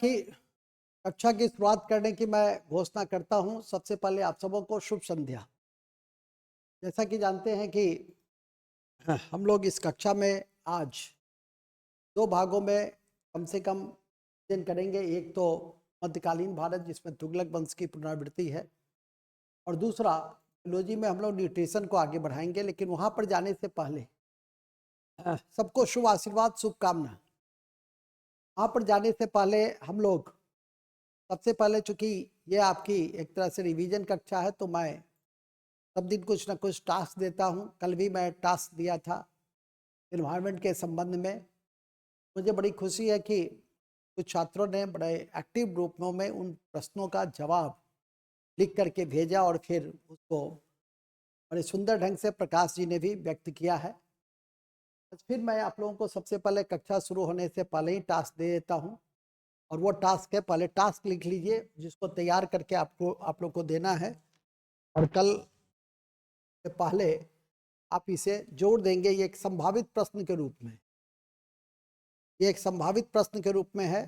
कि कक्षा की शुरुआत करने की मैं घोषणा करता हूं। सबसे पहले आप सबों को शुभ संध्या। जैसा कि जानते हैं कि हम लोग इस कक्षा में आज दो भागों में कम से कम अध्ययन करेंगे। एक तो मध्यकालीन भारत जिसमें तुगलक वंश की पुनरावृत्ति है, और दूसरा बायोलॉजी में हम लोग न्यूट्रिशन को आगे बढ़ाएंगे। लेकिन वहां पर जाने से पहले सबको शुभ आशीर्वाद, शुभकामना। वहां पर जाने से पहले हम लोग सबसे पहले, चूंकि ये आपकी एक तरह से रिवीजन कक्षा है, तो मैं सब दिन कुछ ना कुछ टास्क देता हूँ। कल भी मैं टास्क दिया था इन्वायरमेंट के संबंध में। मुझे बड़ी खुशी है कि कुछ छात्रों ने बड़े एक्टिव रूपों में उन प्रश्नों का जवाब लिख करके भेजा, और फिर उसको बड़े सुंदर ढंग से प्रकाश जी ने भी व्यक्त किया है। फिर मैं आप लोगों को सबसे पहले कक्षा शुरू होने से पहले ही टास्क दे देता हूँ, और वो टास्क है, पहले टास्क लिख लीजिए जिसको तैयार करके आप लोग को देना है, और कल से पहले आप इसे जोड़ देंगे। ये एक संभावित प्रश्न के रूप में, ये एक संभावित प्रश्न के रूप में है,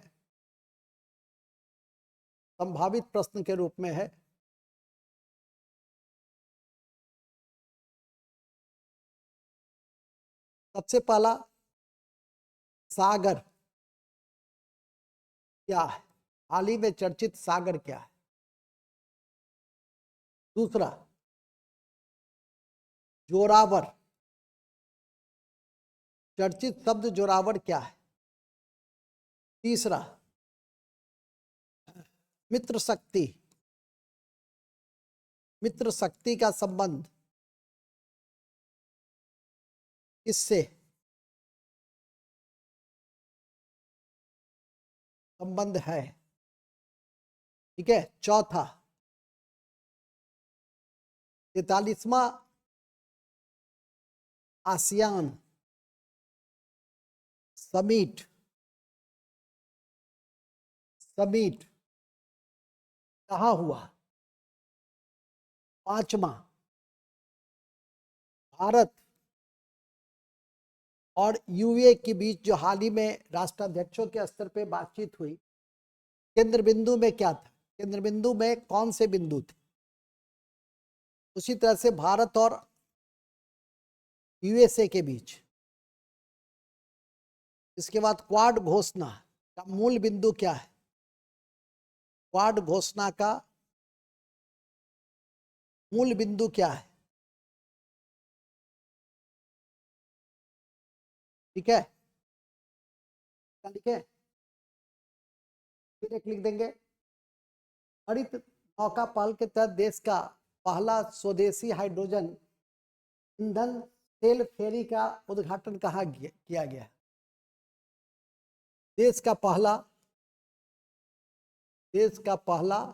संभावित प्रश्न के रूप में है। सबसे पहला, सागर क्या है? हाल ही में चर्चित सागर क्या है? दूसरा, जोरावर, चर्चित शब्द जोरावर क्या है? तीसरा, मित्र शक्ति, मित्र शक्ति का संबंध किससे संबंध है? ठीक है। चौथा, 43वां आसियान समिट, समिट कहाँ हुआ? पांचवा, भारत और यूए के बीच जो हाल ही में राष्ट्राध्यक्षों के स्तर पे बातचीत हुई, केंद्र बिंदु में क्या था? केंद्र बिंदु में कौन से बिंदु थे? उसी तरह से भारत और यूएसए के बीच। इसके बाद क्वाड घोषणा का मूल बिंदु क्या है? क्वाड घोषणा का मूल बिंदु क्या है? ठीक है, लिखे, फिर एक लिख देंगे। हरित नौका पहल के तहत देश का पहला स्वदेशी हाइड्रोजन ईंधन तेल फेरी का उद्घाटन कहाँ किया गया? देश का पहला, देश का पहला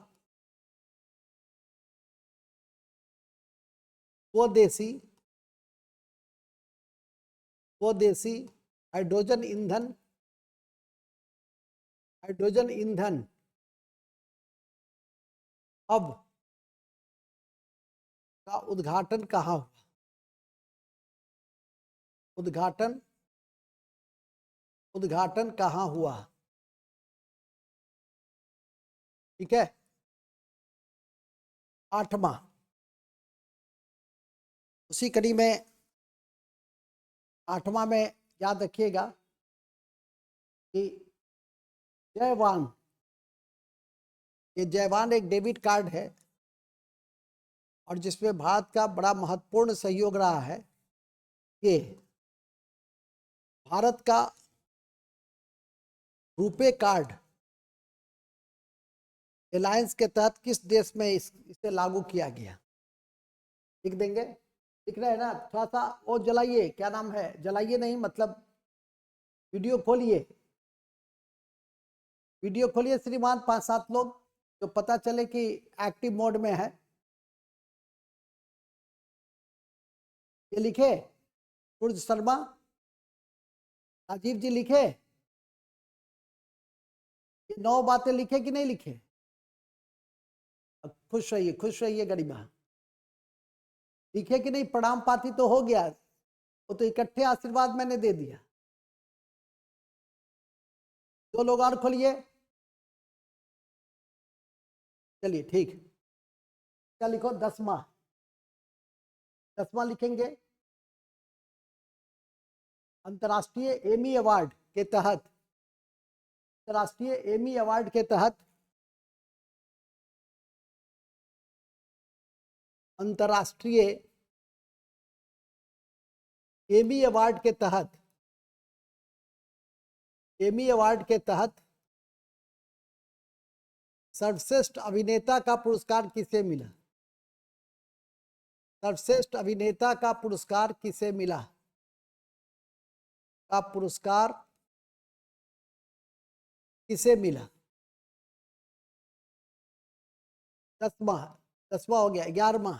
स्वदेशी, स्वदेशी हाइड्रोजन ईंधन, हाइड्रोजन ईंधन हब का उद्घाटन कहाँ हुआ? उद्घाटन, उद्घाटन कहाँ हुआ? ठीक है। आठवां, उसी कड़ी में आठवां में याद रखिएगा कि जयवान, ये जयवान एक डेबिट कार्ड है, और जिसमें भारत का बड़ा महत्वपूर्ण सहयोग रहा है। ये भारत का रुपे कार्ड अलायंस के तहत किस देश में इसे लागू किया गया? लिख देंगे, लिख रहे हैं ना? थोड़ा सा वो जलाइए, क्या नाम है, जलाइए नहीं, मतलब वीडियो खोलिए, वीडियो खोलिए श्रीमान, 5-7 लोग, जो पता चले कि एक्टिव मोड में है। ये लिखे, सूर्य शर्मा, राजीव जी लिखे, ये 9 बातें लिखे कि नहीं लिखे? खुश रहिए, खुश रहिए गरिमा। लिखे कि नहीं? प्रणाम पाती तो हो गया, वो तो इकट्ठे आशीर्वाद मैंने दे दिया। 2 लोग और खोलिए, चलिए ठीक, क्या लिखो? 10वां, 10वां लिखेंगे। अंतर्राष्ट्रीय एमी अवार्ड के तहत, अंतर्राष्ट्रीय एमी अवार्ड के तहत, अंतर्राष्ट्रीय एमी अवार्ड के तहत, एमी अवार्ड के तहत सर्वश्रेष्ठ अभिनेता का पुरस्कार किसे मिला? सर्वश्रेष्ठ अभिनेता का पुरस्कार किसे मिला? का पुरस्कार किसे मिला? 10वां, 10वां हो गया। 11वां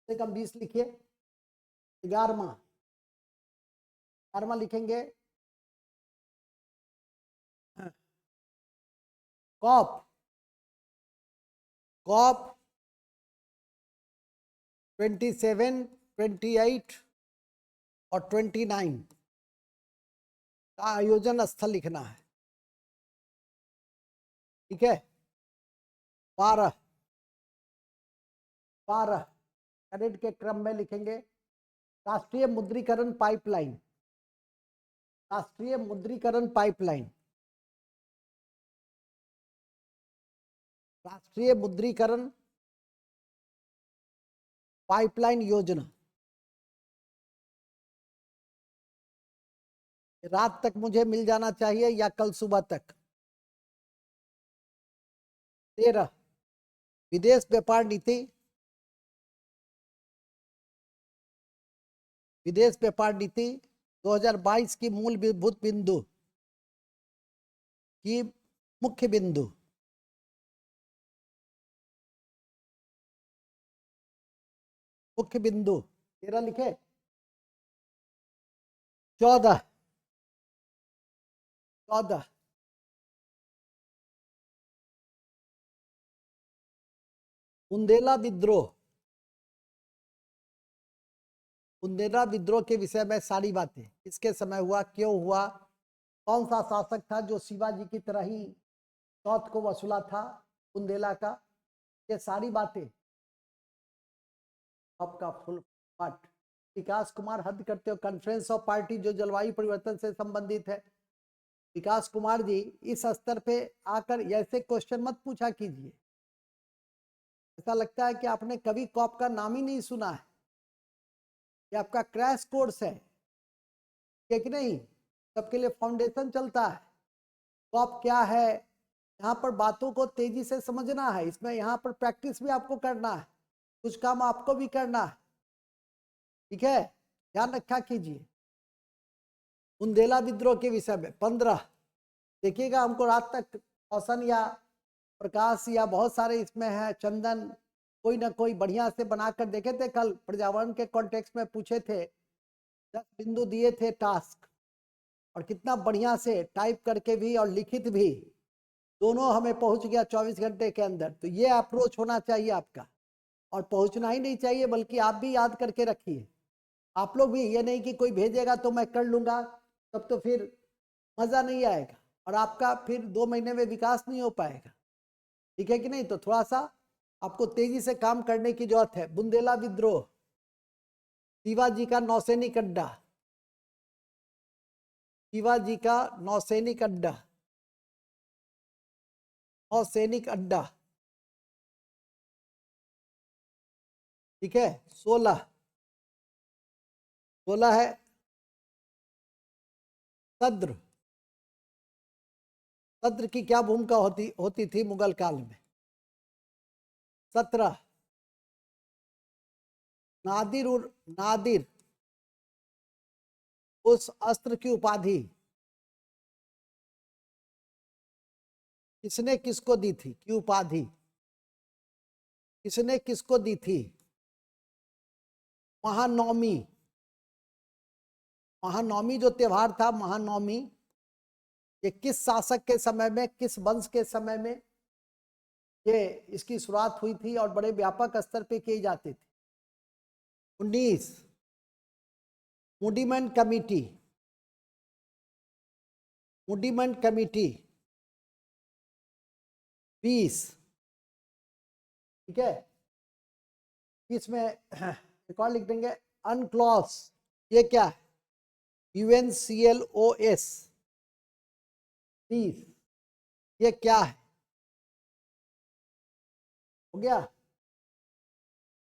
से कम 20 लिखिए। 11वां, 11वां लिखेंगे। कॉप, कॉप 27, 28 और 29 का आयोजन स्थल लिखना है। ठीक है। 12 कैडेट के क्रम में लिखेंगे। राष्ट्रीय मुद्रीकरण पाइपलाइन, राष्ट्रीय मुद्रीकरण पाइपलाइन, राष्ट्रीय मुद्रीकरण पाइपलाइन योजना। रात तक मुझे मिल जाना चाहिए या कल सुबह तक। 13 विदेश व्यापार नीति, विदेश व्यापार नीति 2022 की मूलभूत बिंदु, की मुख्य बिंदु, मुख्य बिंदु 13 लिखे। 14 बुंदेला विद्रोह, बुंदेला विद्रोह के विषय में सारी बातें, किसके समय हुआ, क्यों हुआ, कौन सा शासक था जो शिवाजी की तरह ही चौथ को वसूला था बुंदेला का, ये सारी बातें आपका फुल पाठ। विकास कुमार हद करते हो। कॉन्फ्रेंस ऑफ पार्टी जो जलवायु परिवर्तन से संबंधित है। विकास कुमार जी, इस स्तर पे आकर ऐसे क्वेश्चन मत पूछा कीजिए। ऐसा लगता है कि आपने कभी कॉप का नाम ही नहीं सुना है। ये आपका क्रैश कोर्स है, कि नहीं? सबके लिए फाउंडेशन चलता है। कॉप क्या है, यहाँ पर बातों को तेजी से समझना है। इसमें यहाँ पर प्रैक्टिस भी आपको करना है, कुछ काम आपको भी करना है। ठीक है, ध्यान रखा कीजिए। बुंदेला विद्रोह के विषय में 15 देखिएगा। हमको रात तक औसन या प्रकाश या बहुत सारे इसमें है, चंदन कोई ना कोई बढ़िया से बनाकर देखे थे। कल पर्यावरण के कॉन्टेक्स्ट में पूछे थे, 10 बिंदु दिए थे टास्क, और कितना बढ़िया से टाइप करके भी और लिखित भी दोनों हमें पहुंच गया 24 घंटे के अंदर। तो ये अप्रोच होना चाहिए आपका, और पहुंचना ही नहीं चाहिए बल्कि आप भी याद करके रखिए। आप लोग भी, ये नहीं कि कोई भेजेगा तो मैं कर लूंगा, तब तो फिर मजा नहीं आएगा और आपका फिर 2 महीने में विकास नहीं हो पाएगा। ठीक है कि नहीं? तो थोड़ा सा आपको तेजी से काम करने की जरूरत है। बुंदेला विद्रोह, शिवाजी का नौसैनिक अड्डा, शिवाजी का नौसैनिक अड्डा, नौसैनिक अड्डा। ठीक है। 16 है सद्र, सद्र की क्या भूमिका होती थी मुगल काल में। 17 नादिर उस अस्त्र की उपाधि किसने किसको दी थी, की उपाधि किसने किसको दी थी? महानवमी, महानवमी जो त्योहार था, महानवमी, ये किस शासक के समय में, किस वंश के समय में ये इसकी शुरुआत हुई थी और बड़े व्यापक स्तर पे की जाती थी? 19 मुडीमन कमिटी, मुडीमन कमिटी। 20 ठीक है। इसमें एक और लिख देंगे अनक्लॉस, ये क्या है, UNCLOS 30, ये क्या है, हो गया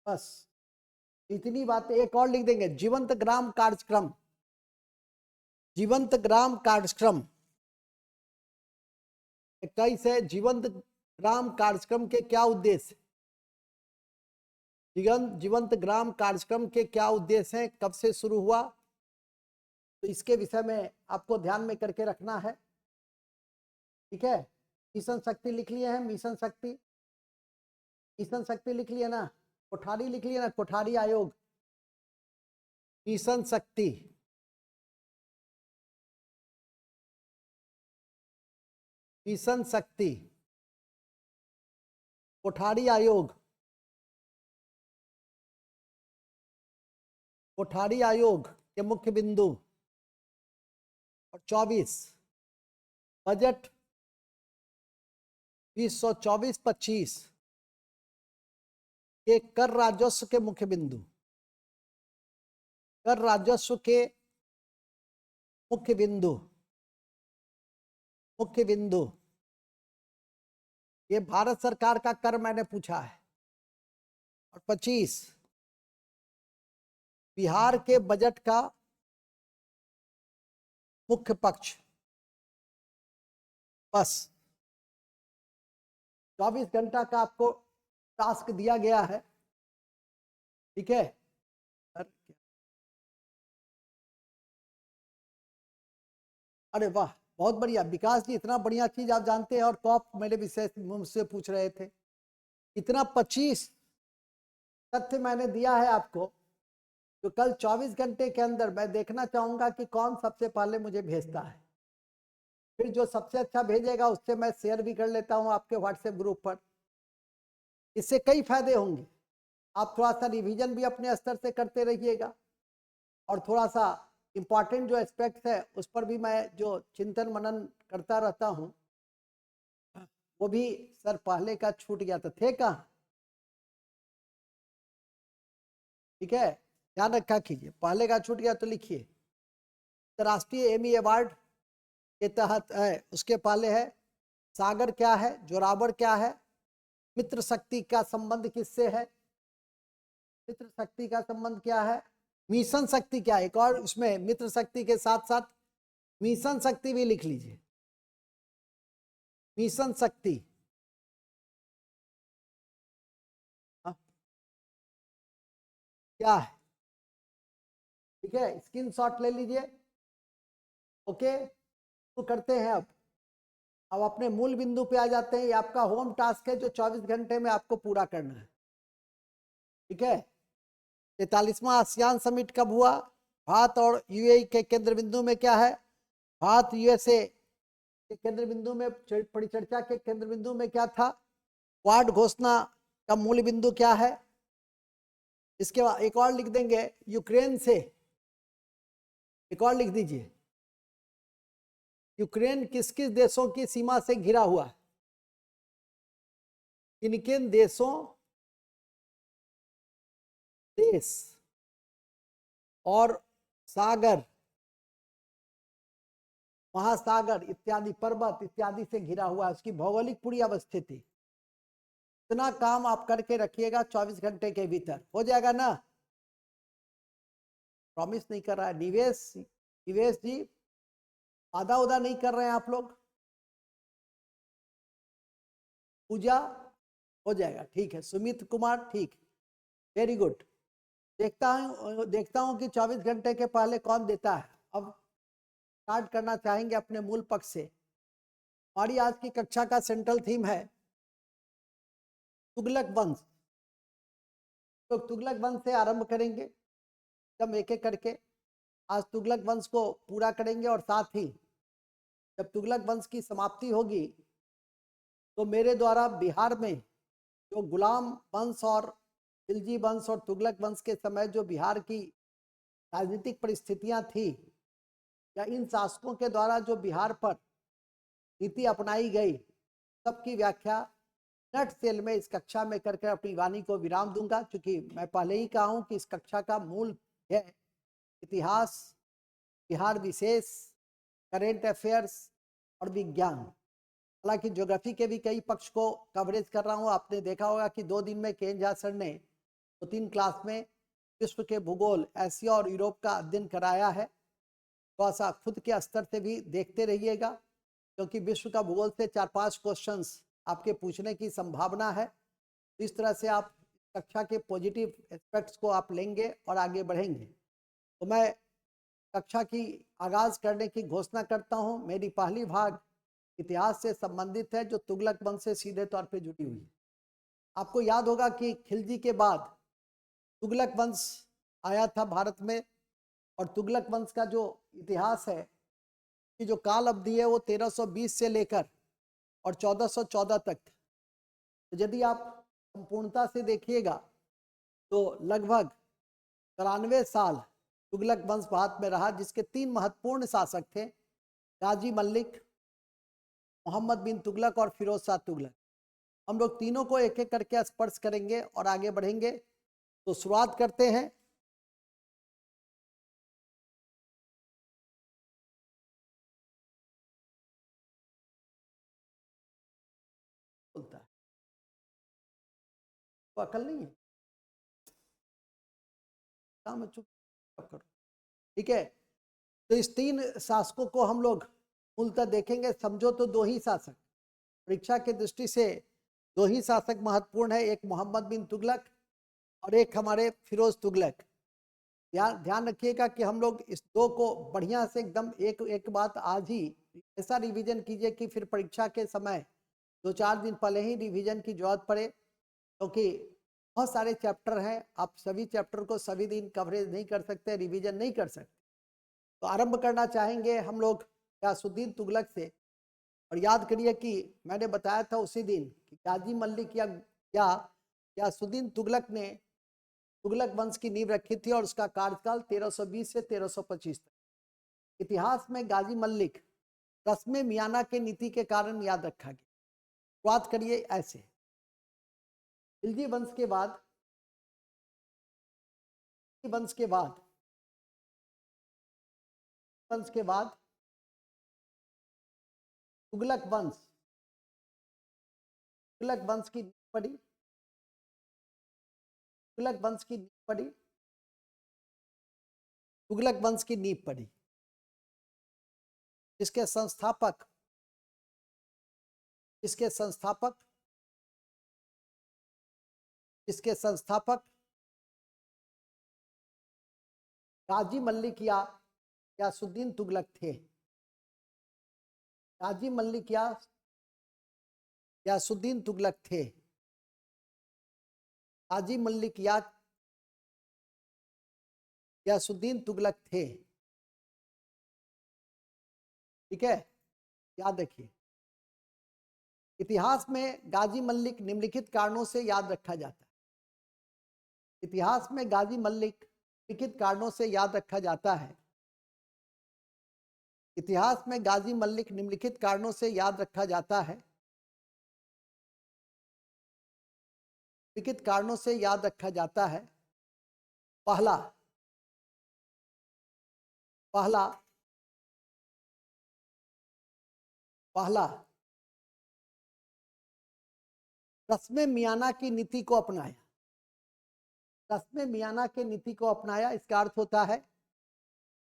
बस इतनी बातें। एक और लिख देंगे जीवंत ग्राम कार्यक्रम, जीवंत ग्राम कार्यक्रम 21 है। जीवंत ग्राम कार्यक्रम के क्या उद्देश्य, जीवंत ग्राम कार्यक्रम के क्या उद्देश्य हैं, कब से शुरू हुआ, तो इसके विषय में आपको ध्यान में करके रखना है। ठीक है, मिशन शक्ति लिख लिए हैं, मिशन शक्ति, मिशन शक्ति लिख लिए ना, कोठारी लिख लिए ना, कोठारी आयोग, मिशन शक्ति, मिशन शक्ति, कोठारी आयोग, कोठारी आयोग के मुख्य बिंदु। और 24 बजट 2024-25 के कर राजस्व के मुख्य बिंदु, कर राजस्व के मुख्य बिंदु, मुख्य बिंदु, ये भारत सरकार का कर मैंने पूछा है। और 25 बिहार के बजट का मुख्य पक्ष। बस 24 घंटा का आपको टास्क दिया गया है। ठीक है, अरे वाह बहुत बढ़िया विकास जी, इतना बढ़िया चीज आप जानते हैं। और टॉप मेरे विषय मुझसे पूछ रहे थे, इतना 25 तथ्य मैंने दिया है आपको, तो कल 24 घंटे के अंदर मैं देखना चाहूंगा कि कौन सबसे पहले मुझे भेजता है। फिर जो सबसे अच्छा भेजेगा उससे मैं शेयर भी कर लेता हूं आपके व्हाट्सएप ग्रुप पर। इससे कई फायदे होंगे। आप थोड़ा सा रिवीजन भी अपने स्तर से करते रहिएगा, और थोड़ा सा इम्पॉर्टेंट जो एस्पेक्ट है उस पर भी मैं जो चिंतन मनन करता रहता हूं, वो भी सर पहले का छूट गया था, थे कहाँ। ठीक है, ध्यान रखा कीजिए, पहले का छूट गया तो लिखिए। राष्ट्रीय एमी अवार्ड के तहत है, उसके पहले है सागर क्या है, जोरावर क्या है, मित्र शक्ति का संबंध किससे है, मित्र शक्ति का संबंध क्या है, मिशन शक्ति क्या है। एक और उसमें मित्र शक्ति के साथ साथ मिशन शक्ति भी लिख लीजिए, मिशन शक्ति। क्या है, ठीक है, स्क्रीनशॉट ले लीजिए। ओके, तो करते हैं अब अपने मूल बिंदु पे आ जाते हैं। ये आपका होम टास्क है जो 24 घंटे में आपको पूरा करना है। ठीक है, 43वां आसियान समिट कब हुआ, भारत और यूएई के केंद्र बिंदु में क्या है, भारत यूएसए के केंद्र बिंदु में, परिचर्चा के केंद्र बिंदु में क्या था, क्वाड घोषणा का मूल बिंदु क्या है। इसके बाद एक और लिख देंगे यूक्रेन से, एक और लिख दीजिए, यूक्रेन किस किस देशों की सीमा से घिरा हुआ है, किन किन देशों, देश और सागर, महासागर इत्यादि, पर्वत इत्यादि से घिरा हुआ है, उसकी भौगोलिक पूरी अवस्थिति। इतना काम आप करके रखिएगा 24 घंटे के भीतर हो जाएगा ना। प्रॉमिस नहीं कर रहा है निवेश, निवेश जी आधा उदा नहीं कर रहे हैं आप लोग। पूजा हो जाएगा, ठीक है, सुमित कुमार ठीक, वेरी गुड। देखता हूं कि 24 घंटे के पहले कौन देता है। अब स्टार्ट करना चाहेंगे अपने मूल पक्ष से। हमारी आज की कक्षा का सेंट्रल थीम है तुगलक वंश। तो तुगलक वंश से आरंभ करेंगे, एकदम एक एक करके आज तुगलक वंश को पूरा करेंगे। और साथ ही जब तुगलक वंश की समाप्ति होगी तो मेरे द्वारा बिहार में जो गुलाम वंश और खिलजी वंश और तुगलक वंश के समय जो बिहार की राजनीतिक परिस्थितियां थी, या इन शासकों के द्वारा जो बिहार पर नीति अपनाई गई, सबकी व्याख्या नट सेल में इस कक्षा में करके अपनी वाणी को विराम दूंगा, क्योंकि मैं पहले ही कहा हूं कि इस कक्षा का मूल है इतिहास, बिहार विशेष, करेंट अफेयर्स और विज्ञान। हालांकि ज्योग्राफी के भी कई पक्ष को कवरेज कर रहा हूं। आपने देखा होगा कि 2 दिन में के झा सर ने 2-3 क्लास में विश्व के भूगोल, एशिया और यूरोप का अध्ययन कराया है। थोड़ा सा खुद के स्तर से भी देखते रहिएगा, क्योंकि विश्व का भूगोल से 4-5 क्वेश्चंस आपके पूछने की संभावना है। इस तरह से आप कक्षा के पॉजिटिव एस्पेक्ट्स को आप लेंगे और आगे बढ़ेंगे। तो मैं कक्षा की आगाज करने की घोषणा करता हूं। मेरी पहली भाग इतिहास से संबंधित है, जो तुगलक वंश से सीधे तौर पे जुड़ी हुई है। आपको याद होगा कि खिलजी के बाद तुगलक वंश आया था भारत में, और तुगलक वंश का जो इतिहास है कि जो काल अवधि है वो 1320 से लेकर और 1414 तक। तो यदि आप संपूर्णता से देखिएगा तो लगभग 93 साल तुगलक वंश भारत में रहा, जिसके 3 महत्वपूर्ण शासक थे, गाजी मल्लिक, मोहम्मद बिन तुगलक और फिरोज शाह तुगलक। हम लोग तीनों को एक एक करके स्पर्श करेंगे और आगे बढ़ेंगे। तो शुरुआत करते हैं। बोलता है तो अकल नहीं है, काम है, चुप करो। ठीक है, तो इस 3 शासकों को हम लोग मूलतः देखेंगे। समझो तो 2 ही शासक, परीक्षा की दृष्टि से 2 ही शासक महत्वपूर्ण है, एक मोहम्मद बिन तुगलक और एक हमारे फिरोज तुगलक। ध्यान रखिएगा कि हम लोग इस 2 को बढ़िया से एकदम एक एक बात आज ही ऐसा रिवीजन कीजिए कि फिर परीक्षा के समय 2-4 दिन पहले ही रिवीजन की जरूरत पड़े, क्योंकि बहुत सारे चैप्टर हैं। आप सभी चैप्टर को सभी दिन कवरेज नहीं कर सकते, रिवीजन नहीं कर सकते। तो आरंभ करना चाहेंगे हम लोग गयासुद्दीन तुगलक से। और याद करिए कि मैंने बताया था उसी दिन कि गाजी मल्लिक या गयासुद्दीन तुगलक ने तुगलक वंश की नींव रखी थी, और उसका कार्यकाल 1320 से 1325 तक। इतिहास में गाजी मल्लिक रस्म मियाना के नीति के कारण याद रखा गया। शुरुआत करिए ऐसे। खिलजी वंश के बाद वंश के बाद वंश के बाद तुगलक वंश की पड़ी, तुगलक वंश की नींव पड़ी, तुगलक वंश की नींव पड़ी, इसके संस्थापक इसके संस्थापक इसके संस्थापक गाजी मल्लिक या गयासुद्दीन तुगलक थे। गाजी मल्लिक या गयासुद्दीन तुगलक थे। गाजी मल्लिक या गयासुद्दीन तुगलक थे। ठीक है, याद रखिए। इतिहास में गाजी मल्लिक निम्नलिखित कारणों से याद रखा जाता है। इतिहास में गाजी मल्लिक निम्नलिखित कारणों से याद रखा जाता है। इतिहास में गाजी मल्लिक निम्नलिखित कारणों से याद रखा जाता है। निम्नलिखित कारणों से याद रखा जाता है। पहला पहला पहला रस्म मियाना की नीति को अपनाया। रस्म मियाना के नीति को अपनाया, इसका अर्थ होता है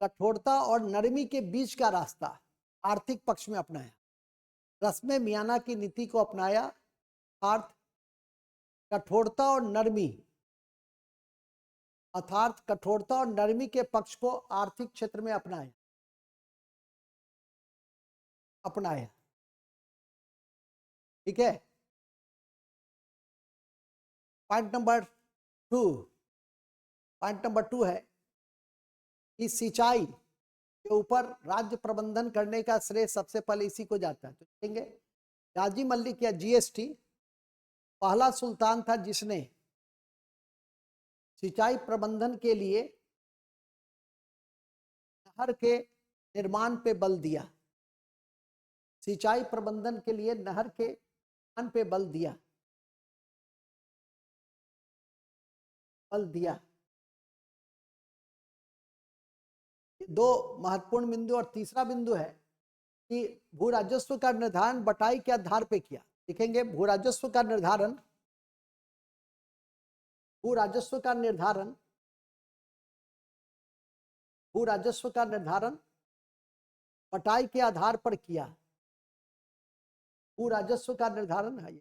कठोरता और नरमी के बीच का रास्ता आर्थिक पक्ष में अपनाया। रस्म मियाना की नीति को अपनाया, अर्थ कठोरता और नरमी, अर्थात कठोरता और नरमी के पक्ष को आर्थिक क्षेत्र में अपनाया। ठीक है। पॉइंट नंबर 2 है कि सिंचाई के ऊपर राज्य प्रबंधन करने का श्रेय सबसे पहले इसी को जाता है। तो देखेंगे गाजी मल्लिक या जीएसटी पहला सुल्तान था जिसने सिंचाई प्रबंधन के लिए नहर के निर्माण पे बल दिया। सिंचाई प्रबंधन के लिए नहर के निर्माण पे बल दिया। बल दिया। दो महत्वपूर्ण बिंदु। और तीसरा बिंदु है कि भू राजस्व का निर्धारण बटाई के आधार पर किया। लिखेंगे भू राजस्व का निर्धारण, भू राजस्व का निर्धारण, भू राजस्व का निर्धारण बटाई के आधार पर किया। भू राजस्व का निर्धारण है,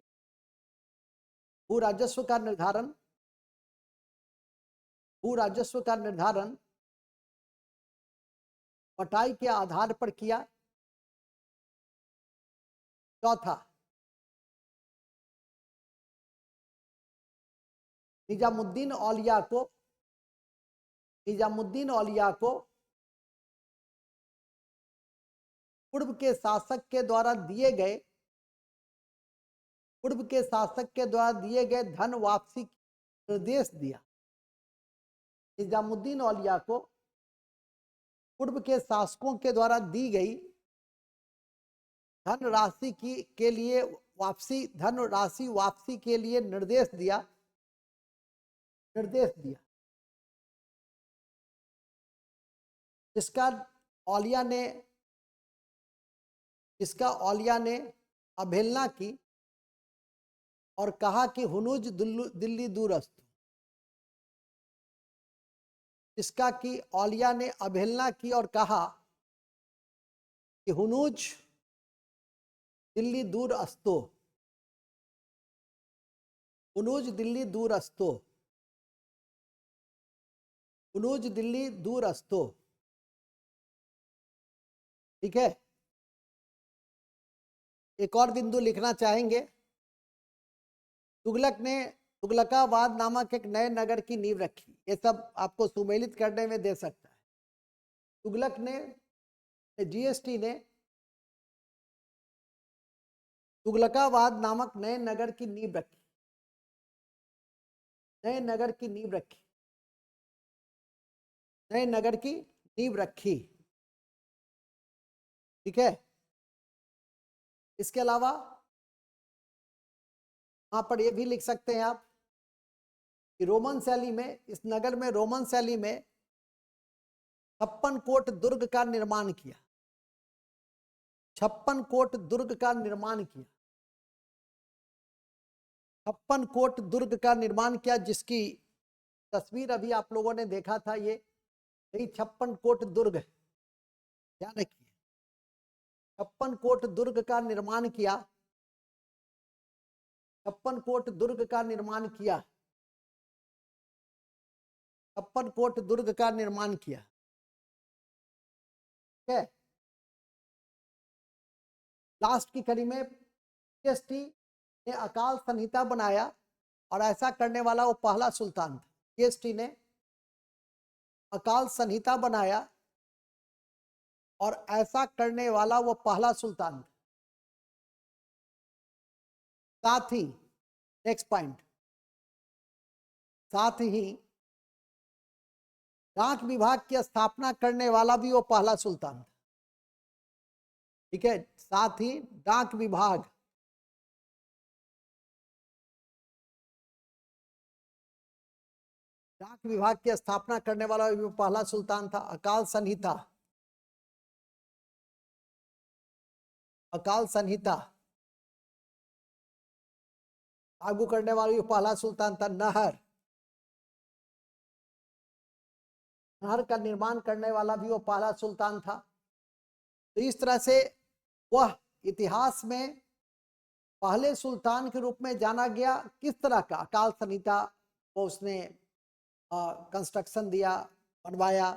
भू राजस्व का निर्धारण, भू राजस्व का निर्धारण बटाई के आधार पर किया। चौथा, निजामुद्दीन औलिया को, निजामुद्दीन औलिया को पूर्व के शासक के द्वारा दिए गए, पूर्व के शासक के द्वारा दिए गए धन वापसी निर्देश दिया। निजामुद्दीन औलिया को पूर्व के शासकों के द्वारा दी गई धन राशि की के लिए वापसी, धन राशि वापसी के लिए निर्देश दिया, निर्देश दिया, जिसका औलिया ने, जिसका औलिया ने अवहेलना की और कहा कि हुनूज दिल्ली दूरस्थ, जिसका कि औलिया ने अवहेलना की और कहा कि हुनूज दिल्ली दूर अस्तो, हुनूज दिल्ली दूर अस्तो, हुनूज दिल्ली दूर अस्तो। ठीक है, एक और बिंदु लिखना चाहेंगे। तुगलक ने तुगलकाबाद नामक एक नए नगर की नींव रखी। ये सब आपको सुमेलित करने में दे सकता है। तुगलक ने, जीएसटी ने तुगलकाबाद नामक नए नगर की नींव रखी, नए नगर की नींव रखी, नए नगर की नींव रखी। ठीक है, इसके अलावा वहां पर ये भी लिख सकते हैं आप कि रोमन शैली में, इस नगर में रोमन शैली में 56 कोट दुर्ग का निर्माण किया, 56 कोट दुर्ग का निर्माण किया, 56 कोट दुर्ग का निर्माण किया, जिसकी तस्वीर अभी आप लोगों ने देखा था। ये यही 56 कोट दुर्ग है, ध्यान रखिए। 56 कोट दुर्ग का निर्माण किया, 56 कोट दुर्ग का निर्माण किया, 56 कोट दुर्ग का निर्माण किया। ठीक है, लास्ट की कड़ी में जीएसटी ने अकाल संहिता बनाया और ऐसा करने वाला वो पहला सुल्तान था। जीएसटी ने अकाल संहिता बनाया और ऐसा करने वाला वो पहला सुल्तान था। साथ ही नेक्स्ट पॉइंट, साथ ही डाक विभाग की स्थापना करने वाला भी वो पहला सुल्तान था। ठीक है, साथ ही डाक विभाग, डाक विभाग की स्थापना करने वाला भी पहला सुल्तान था। अकाल संहिता, अकाल संहिता लागू करने वाला भी पहला सुल्तान था। नहर, नहर का निर्माण करने वाला भी वो पहला सुल्तान था। तो इस तरह से वह इतिहास में पहले सुल्तान के रूप में जाना गया। किस तरह का अकाल संहिता को उसने कंस्ट्रक्शन दिया, बनवाया,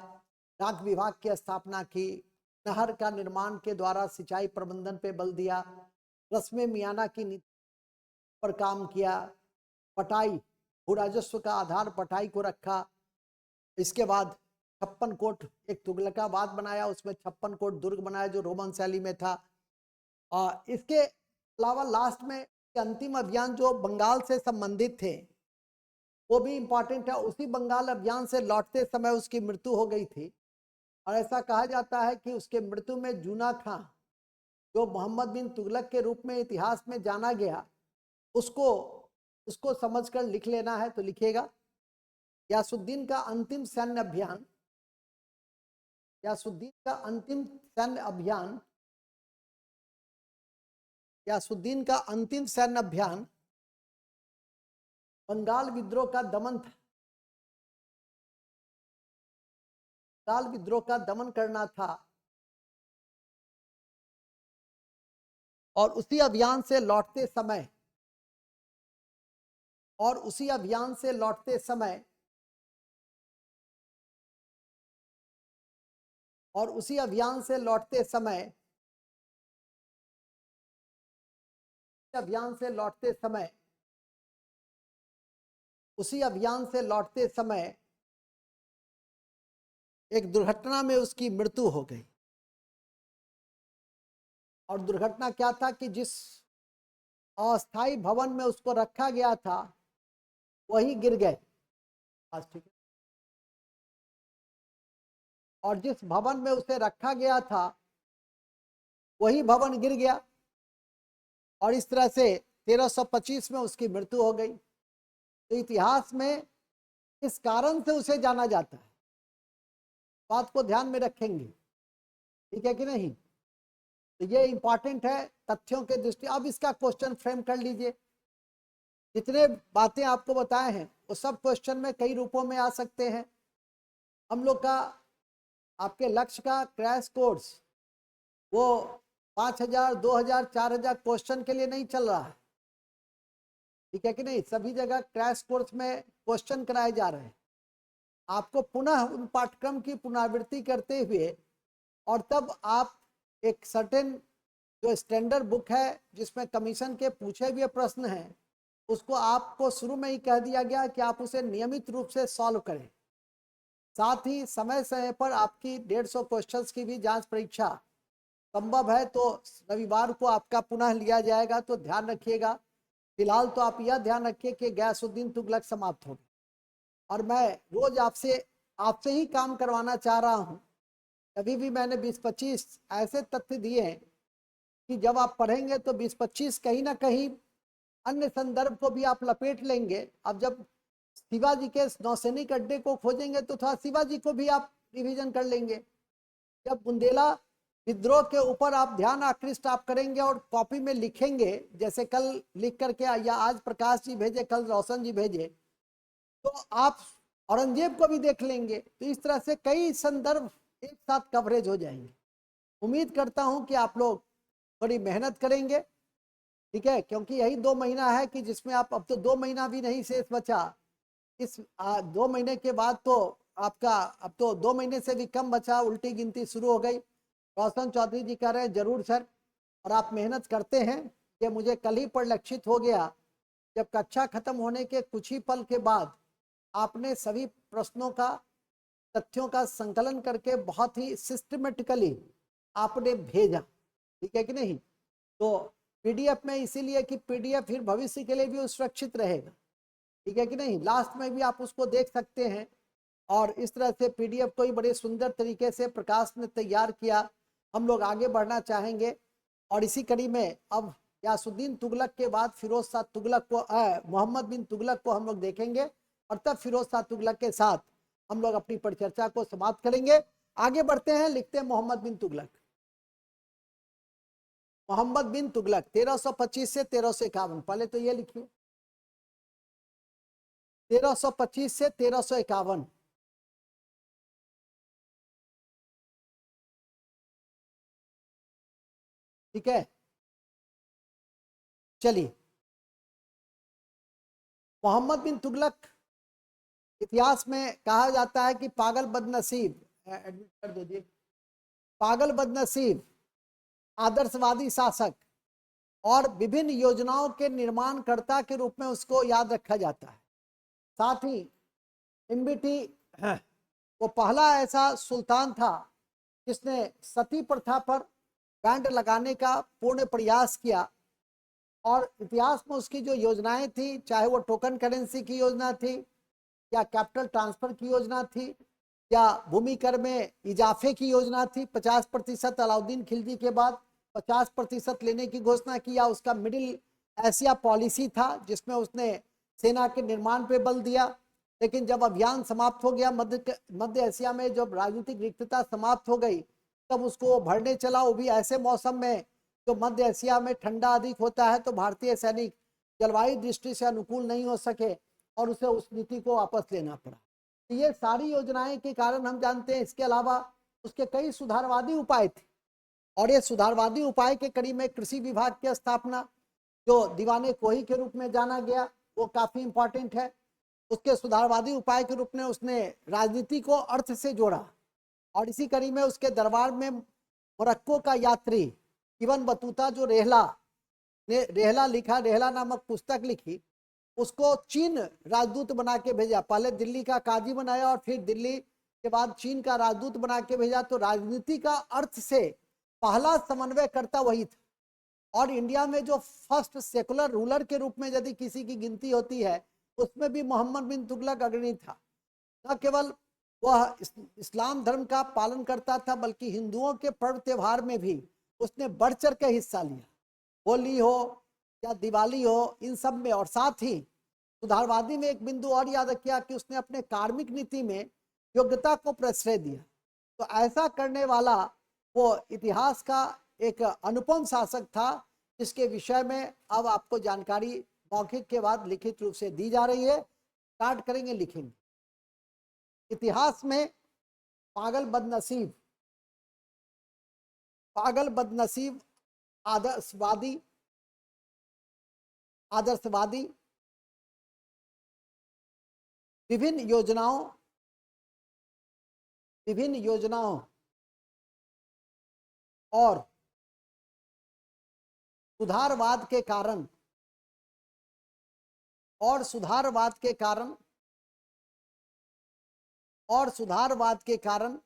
डाक विभाग की स्थापना की, नहर का निर्माण के द्वारा सिंचाई प्रबंधन पे बल दिया, रस्म मियाना की नीति पर काम किया, पटाई, भू राजस्व का आधार पटाई को रखा। इसके बाद 56 कोट एक तुगलकाबाद बनाया, उसमें 56 कोट दुर्ग बनाया जो रोमन शैली में था। इसके अलावा लास्ट में अंतिम अभियान जो बंगाल से संबंधित थे वो भी इंपॉर्टेंट है। उसी बंगाल अभियान से लौटते समय उसकी मृत्यु हो गई थी और ऐसा कहा जाता है कि उसके मृत्यु में जूना खां, जो मोहम्मद बिन तुगलक के रूप में इतिहास में जाना गया, उसको समझकर लिख लेना है तो लिखिएगा। गयासुद्दीन का अंतिम सैन्य अभियान, गयासुद्दीन का अंतिम सैन्य अभियान, गयासुद्दीन का अंतिम सैन्य अभियान बंगाल विद्रोह का दमन था। बंगाल विद्रोह का दमन करना था और उसी अभियान से लौटते समय, और उसी अभियान से लौटते समय, और उसी अभियान से लौटते समय, अभियान से लौटते समय, उसी अभियान से लौटते समय एक दुर्घटना में उसकी मृत्यु हो गई। और दुर्घटना क्या था कि जिस अस्थायी भवन में उसको रखा गया था वही गिर गए। ठीक है। और जिस भवन में उसे रखा गया था वही भवन गिर गया और इस तरह से 1325 में उसकी मृत्यु हो गई। तो इतिहास में इस कारण से उसे जाना जाता है, बात को ध्यान में रखेंगे, ठीक है कि नहीं। तो ये इंपॉर्टेंट है तथ्यों के दृष्टि। अब इसका क्वेश्चन फ्रेम कर लीजिए। जितने बातें आपको बताए हैं वो सब क्वेश्चन में कई रूपों में आ सकते हैं। हम लोग का आपके लक्ष्य का क्रैश कोर्स वो 5000, 2000, 4000 क्वेश्चन के लिए नहीं चल रहा है, ठीक है कि नहीं। सभी जगह क्रैश कोर्स में क्वेश्चन कराए जा रहे हैं। आपको पुनः उन पाठ्यक्रम की पुनरावृत्ति करते हुए और तब आप एक सर्टेन जो स्टैंडर्ड बुक है जिसमें कमीशन के पूछे हुए प्रश्न हैं उसको आपको शुरू में ही कह दिया गया कि आप उसे नियमित रूप से सॉल्व करें। साथ ही समय समय पर आपकी 150 क्वेश्चंस की भी जांच परीक्षा संभव है तो रविवार को आपका पुनः लिया जाएगा, तो ध्यान रखिएगा। फिलहाल तो आप यह ध्यान रखिए कि गयासुद्दीन तुगलक समाप्त हो गए और मैं रोज आपसे ही काम करवाना चाह रहा हूँ। अभी भी मैंने 20-25 ऐसे तथ्य दिए हैं कि जब आप पढ़ेंगे तो 20-25 कहीं ना कहीं अन्य संदर्भ को भी आप लपेट लेंगे। अब जब शिवाजी के नौसैनिक अड्डे को खोजेंगे तो थोड़ा शिवाजी को भी आप रिवीजन कर लेंगे। जब बुंदेला विद्रोह के ऊपर आप ध्यान आकृष्ट आप करेंगे और कॉपी में लिखेंगे, जैसे कल लिख करके या आज प्रकाश जी भेजे, कल रोशन जी भेजे, तो आप औरंगजेब को भी देख लेंगे। तो इस तरह से कई संदर्भ एक साथ कवरेज हो जाएंगे। उम्मीद करता हूं कि आप लोग बड़ी मेहनत करेंगे, ठीक है, क्योंकि यही 2 महीना है कि जिसमें आप, अब तो 2 महीना भी नहीं शेष बचा। इस 2 महीने के बाद तो आपका, अब तो 2 महीने से भी कम बचा, उल्टी गिनती शुरू हो गई। रोशन चौधरी जी कह रहे हैं जरूर सर, और आप मेहनत करते हैं। ये मुझे कल ही परिलक्षित हो गया जब कक्षा खत्म होने के कुछ ही पल के बाद आपने सभी प्रश्नों का, तथ्यों का संकलन करके बहुत ही सिस्टमेटिकली आपने भेजा, ठीक है कि नहीं। तो पीडीएफ में इसीलिए कि पीडीएफ फिर भविष्य के लिए भी सुरक्षित रहेगा, ठीक है कि नहीं। लास्ट में भी आप उसको देख सकते हैं और इस तरह से पीडीएफ को ही बड़े सुंदर तरीके से प्रकाश ने तैयार किया। हम लोग आगे बढ़ना चाहेंगे और इसी कड़ी में अब गयासुद्दीन तुगलक के बाद फिरोज शाह तुगलक को, मोहम्मद बिन तुगलक को हम लोग देखेंगे और तब फिरोज शाह तुगलक के साथ हम लोग अपनी परिचर्चा को समाप्त करेंगे। आगे बढ़ते हैं, लिखते हैं मोहम्मद बिन तुगलक। मोहम्मद बिन तुगलक 1325 से 1351, पहले तो ये लिखिए 1325 से 1351। ठीक है, चलिए। मोहम्मद बिन तुगलक इतिहास में कहा जाता है कि पागल बदनसीब, एडमिट कर दीजिए, पागल बदनसीब आदर्शवादी शासक और विभिन्न योजनाओं के निर्माणकर्ता के रूप में उसको याद रखा जाता है। साथ ही एमबीटी वो पहला ऐसा सुल्तान था जिसने सती प्रथा पर बैंड लगाने का पूर्ण प्रयास किया और इतिहास में उसकी जो योजनाएं थी, चाहे वो टोकन करेंसी की योजना थी या कैपिटल ट्रांसफर की योजना थी या भूमि कर में इजाफे की योजना थी, 50% अलाउद्दीन खिलजी के बाद 50% लेने की घोषणा की, या उसका मिडिल एशिया पॉलिसी था जिसमें उसने सेना के निर्माण पे बल दिया, लेकिन जब अभियान समाप्त हो गया, मध्य एशिया में जब राजनीतिक रिक्तता समाप्त हो गई, तब उसको वो भरने चला, वो भी ऐसे मौसम में जो मध्य एशिया में ठंडा अधिक होता है, तो भारतीय सैनिक जलवायु दृष्टि से अनुकूल नहीं हो सके और उसे उस नीति को वापस लेना पड़ा। तो ये सारी योजनाएं के कारण हम जानते हैं। इसके अलावा उसके कई सुधारवादी उपाय थे, और ये सुधारवादी उपाय के कड़ी में कृषि विभाग की स्थापना, जो दीवाने कोही के रूप में जाना गया, वो काफी इंपॉर्टेंट है। उसके सुधारवादी उपाय के रूप में उसने राजनीति को अर्थ से जोड़ा, और इसी कड़ी में उसके दरबार में मोरक्को का यात्री इब्न बतूता, जो रेहला ने रेहला नामक पुस्तक लिखी, उसको चीन राजदूत बना के भेजा। पहले दिल्ली का काजी बनाया और फिर दिल्ली के बाद चीन का राजदूत बना के भेजा। तो राजनीति का अर्थ से पहला समन्वय करता वही था। और इंडिया में जो फर्स्ट सेकुलर रूलर के रूप में यदि किसी की गिनती होती है, उसमें भी मोहम्मद बिन तुगलक अग्रणी था। न केवल वह इस्लाम धर्म का पालन करता था, बल्कि हिंदुओं के पर्व त्योहार में भी उसने बढ़ चढ़ के हिस्सा लिया। होली हो या दिवाली हो, इन सब में। और साथ ही सुधारवादी में एक बिंदु और याद किया कि उसने अपने कार्मिक नीति में योग्यता को प्रश्रय दिया। तो ऐसा करने वाला वो इतिहास का एक अनुपम शासक था, जिसके विषय में अब आपको जानकारी मौखिक के बाद लिखित रूप से दी जा रही है। स्टार्ट करेंगे, लिखेंगे। इतिहास में पागल बदनसीब आदर्शवादी विभिन्न योजनाओं और सुधारवाद के कारण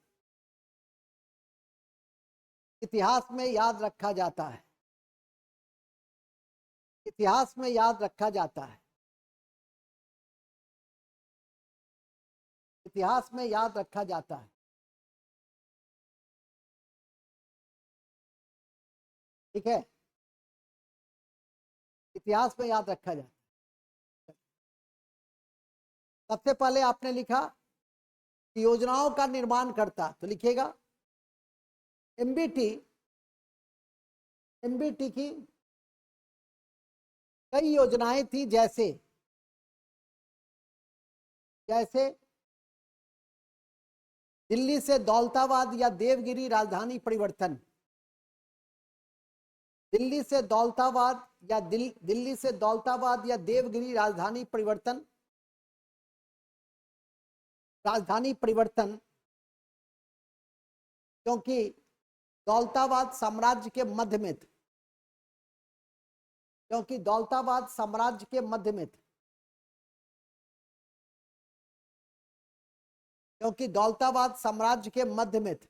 इतिहास में याद रखा जाता है। इतिहास में याद रखा जाता है। इतिहास में याद रखा जाता है। ठीक है, इतिहास में याद रखा जाता है। सबसे पहले आपने लिखा कि योजनाओं का निर्माण करता, तो लिखिएगा एमबीटी की कई योजनाएं थी, जैसे दिल्ली से दौलताबाद या देवगिरी राजधानी परिवर्तन। दिल्ली से दौलताबाद या देवगिरी राजधानी परिवर्तन, क्योंकि दौलताबाद साम्राज्य के मध्य में था। क्योंकि दौलताबाद साम्राज्य के मध्य में था। क्योंकि दौलताबाद साम्राज्य के मध्य में था।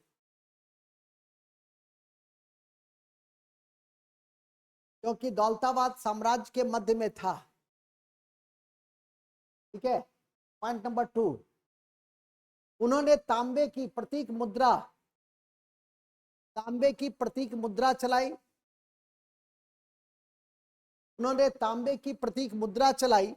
क्योंकि दौलताबाद साम्राज्य के मध्य में था। ठीक है। पॉइंट नंबर 2, उन्होंने तांबे की प्रतीक मुद्रा चलाई। उन्होंने तांबे की प्रतीक मुद्रा चलाई।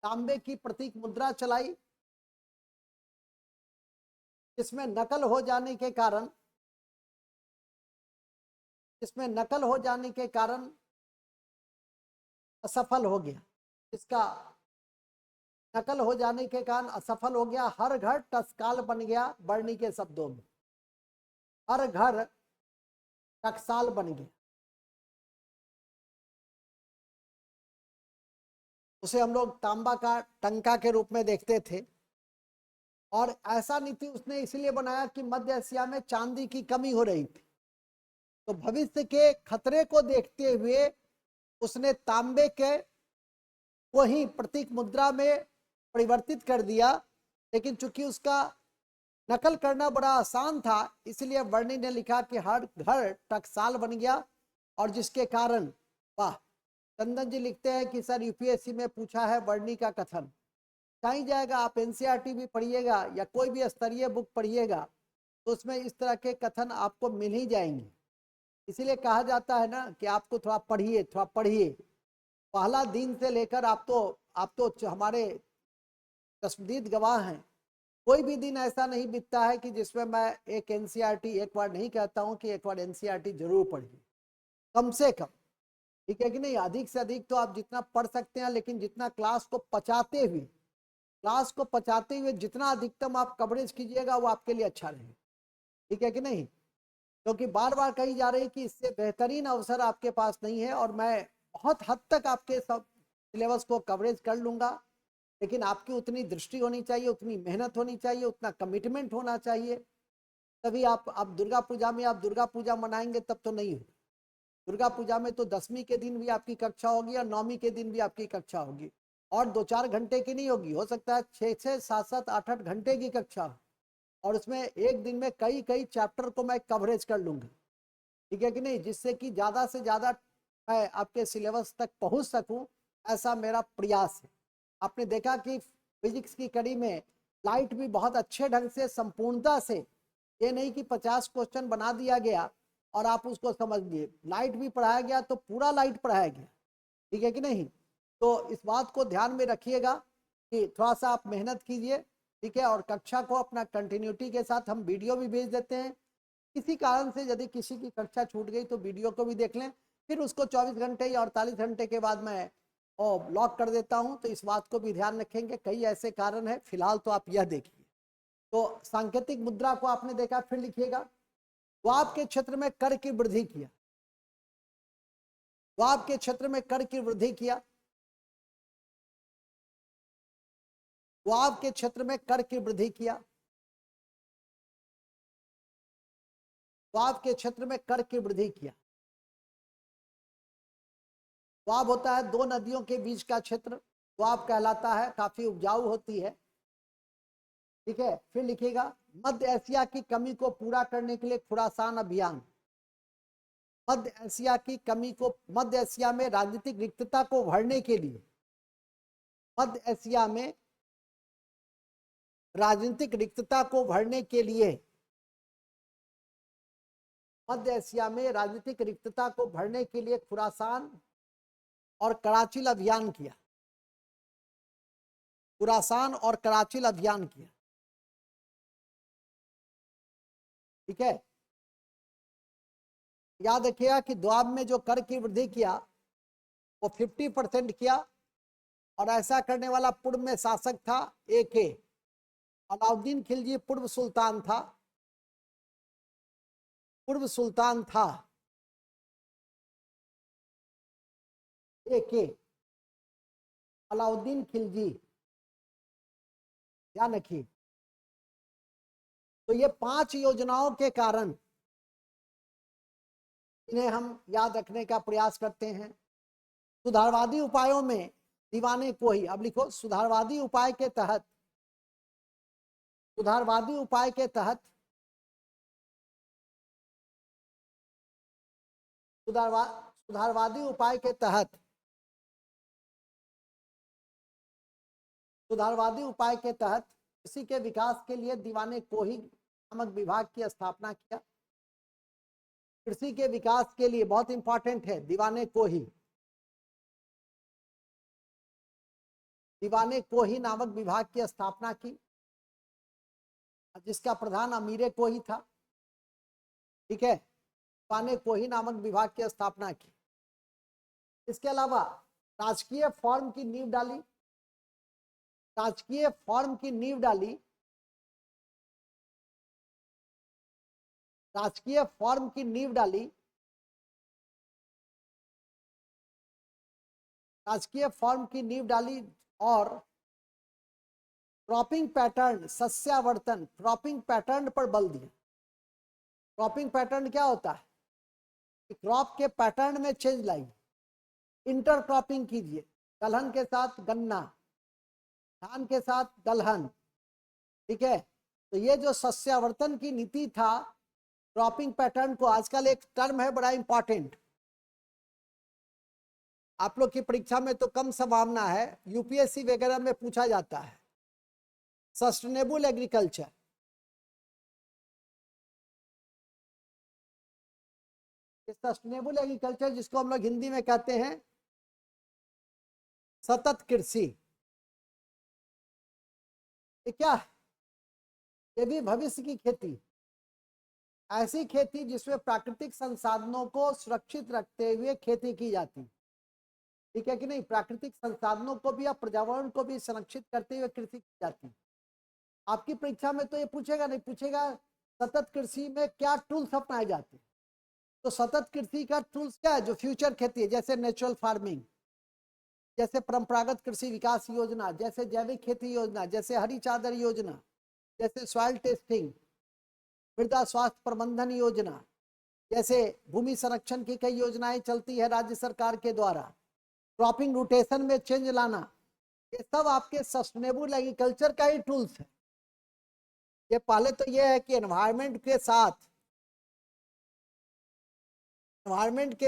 तांबे की प्रतीक मुद्रा चलाई, इसमें नकल हो जाने के कारण असफल हो गया। इसका नकल हो जाने के कारण असफल हो गया। हर घर टकसाल बन गया। बर्नी के शब्दों में, हर घर टकसाल बन गया। उसे हम लोग तांबा का टंका के रूप में देखते थे। और ऐसा नीति उसने इसलिए बनाया कि मध्य एशिया में चांदी की कमी हो रही थी। तो भविष्य के खतरे को देखते हुए उसने तांबे के को ही प्रतीक मुद्रा में परिवर्तित कर दिया। लेकिन चूंकि उसका नकल करना बड़ा आसान था, इसलिए बर्नी ने लिखा कि हर घर टकसाल बन गया। और जिसके कारण, वाह, चंदन जी लिखते हैं कि सर यूपीएससी में पूछा है बर्नी का कथन। कहीं जाएगा, आप एनसीईआरटी भी पढ़िएगा या कोई भी स्तरीय बुक पढ़िएगा, तो उसमें इस तरह के कथन आपको मिल ही जाएंगे। इसीलिए कहा जाता है ना कि आपको थोड़ा पढ़िए, थोड़ा पढ़िए। पहला दिन से लेकर आप तो हमारे तस्दीद गवाह हैं। कोई भी दिन ऐसा नहीं बीतता है कि जिसमें मैं एक एनसीईआरटी एक बार नहीं कहता हूं कि एक बार एनसीईआरटी जरूर पढ़िए, कम से कम। ठीक है कि नहीं? अधिक से अधिक तो आप जितना पढ़ सकते हैं, लेकिन जितना क्लास को पचाते हुए जितना अधिकतम आप कवरेज कीजिएगा वो आपके लिए अच्छा रहेगा। ठीक है कि नहीं? क्योंकि बार बार कही जा रही कि इससे बेहतरीन अवसर आपके पास नहीं है, और मैं बहुत हद तक आपके सब सिलेबस को कवरेज कर लूंगा, लेकिन आपकी उतनी दृष्टि होनी चाहिए, उतनी मेहनत होनी चाहिए, उतना कमिटमेंट होना चाहिए। तभी आप दुर्गा पूजा में आप दुर्गा पूजा मनाएंगे तब तो नहीं हो। दुर्गा पूजा में तो 10वीं के दिन भी आपकी कक्षा होगी और 9वीं के दिन भी आपकी कक्षा होगी, और 2-4 घंटे की नहीं होगी, हो सकता है 6-6, 7-7, 8-8 घंटे की कक्षा हो, और उसमें एक दिन में कई कई चैप्टर को मैं कवरेज कर लूंगा। ठीक है कि नहीं? जिससे कि ज़्यादा से ज़्यादा मैं आपके सिलेबस तक पहुंच सकूं, ऐसा मेरा प्रयास है। आपने देखा कि फिजिक्स की कड़ी में लाइट भी बहुत अच्छे ढंग से संपूर्णता से, ये नहीं कि 50 क्वेश्चन बना दिया गया और आप उसको समझ लिए, लाइट भी पढ़ाया गया तो पूरा लाइट पढ़ाया गया। ठीक है कि नहीं? तो इस बात को ध्यान में रखिएगा कि थोड़ा सा आप मेहनत कीजिए। ठीक है? और कक्षा को अपना कंटिन्यूटी के साथ हम वीडियो भी भेज देते हैं। किसी कारण से यदि किसी की कक्षा छूट गई तो वीडियो को भी देख लें, फिर उसको 24 घंटे या 48 घंटे के बाद मैं ब्लॉक कर देता हूं। तो इस बात को भी ध्यान रखेंगे, कई ऐसे कारण है। फिलहाल तो आप यह देखिए, तो सांकेतिक मुद्रा को आपने देखा, फिर लिखिएगा। वो आपके क्षेत्र में कर की वृद्धि किया, वो आपके क्षेत्र में कर की वृद्धि किया, वो आपके क्षेत्र में कर की वृद्धि किया, वो आपके क्षेत्र में कर की वृद्धि किया। वाब होता है दो नदियों के बीच का क्षेत्र, वाब कहलाता है, काफी उपजाऊ होती है। ठीक है? फिर लिखिएगा, मध्य एशिया की कमी को पूरा करने के लिए खुरासान अभियान। मध्य एशिया की कमी को, मध्य एशिया में राजनीतिक रिक्तता को भरने के लिए, मध्य एशिया में राजनीतिक रिक्तता को भरने के लिए, मध्य एशिया में राजनीतिक रिक्तता को भरने के लिए खुरासान और कराची अभियान किया, खुरासान और कराची अभियान किया। ठीक है? याद रखिएगा कि द्वाब में जो कर की वृद्धि किया वो 50% किया, और ऐसा करने वाला पूर्व में शासक था AK अलाउद्दीन खिलजी, पूर्व सुल्तान था, पूर्व सुल्तान था AK अलाउद्दीन खिलजी, ध्यान रखिए। तो ये 5 योजनाओं के कारण इन्हें हम याद रखने का प्रयास करते हैं। सुधारवादी उपायों में दीवाने कोही, अब लिखो, सुधारवादी उपाय के तहत, सुधारवादी उपाय के तहत, सुधारवादी उपाय के तहत, सुधारवादी उपाय के तहत कृषि के विकास के लिए दीवाने कोही नामक विभाग की स्थापना किया। कृषि के विकास के लिए बहुत इंपॉर्टेंट है, दीवाने कोही, दीवाने कोही नामक विभाग की स्थापना की, जिसका प्रधान अमीरे कोही था। ठीक है? दीवाने कोही नामक विभाग की स्थापना की। इसके अलावा राजकीय फॉर्म की नींव डाली, राजकीय फॉर्म की नींव डाली, राजकीय फॉर्म की नींव डाली, राजकीय फॉर्म की नींव डाली, और क्रॉपिंग पैटर्न, सस्यावर्तन, क्रॉपिंग पैटर्न पर बल दिया। क्रॉपिंग पैटर्न क्या होता है? कि क्रॉप के पैटर्न में चेंज लाइए, इंटर क्रॉपिंग कीजिए, दलहन के साथ गन्ना, धान के साथ दलहन। ठीक है? तो ये जो सस्यावर्तन की नीति था, क्रॉपिंग पैटर्न को, आजकल एक टर्म है बड़ा इंपॉर्टेंट, आप लोग की परीक्षा में तो कम संभावना है, यूपीएससी वगैरह में पूछा जाता है, सस्टेनेबल एग्रीकल्चर। सस्टेनेबल एग्रीकल्चर, जिसको हम लोग हिंदी में कहते हैं सतत कृषि, ये क्या है? ये भी भविष्य की खेती, ऐसी खेती जिसमें प्राकृतिक संसाधनों को सुरक्षित रखते हुए खेती की जाती, ठीक है कि नहीं? प्राकृतिक संसाधनों को भी और पर्यावरण को भी संरक्षित करते हुए कृषि की जाती। आपकी परीक्षा में तो ये पूछेगा नहीं, पूछेगा सतत कृषि में क्या टूल्स अपनाए जाते हैं। तो सतत कृषि का टूल्स क्या है? जो फ्यूचर खेती है, जैसे नेचुरल फार्मिंग, जैसे परंपरागत कृषि विकास योजना, जैसे जैविक खेती योजना, जैसे हरी चादर योजना, जैसे सॉइल टेस्टिंग, मृदा स्वास्थ्य प्रबंधन योजना, जैसे भूमि संरक्षण की कई योजनाएं चलती है राज्य सरकार के द्वारा, क्रॉपिंग रोटेशन में चेंज लाना, ये सब आपके सस्टेनेबल एग्रीकल्चर का ही टूल्स है। ये पहले तो ये है कि एनवायरमेंट के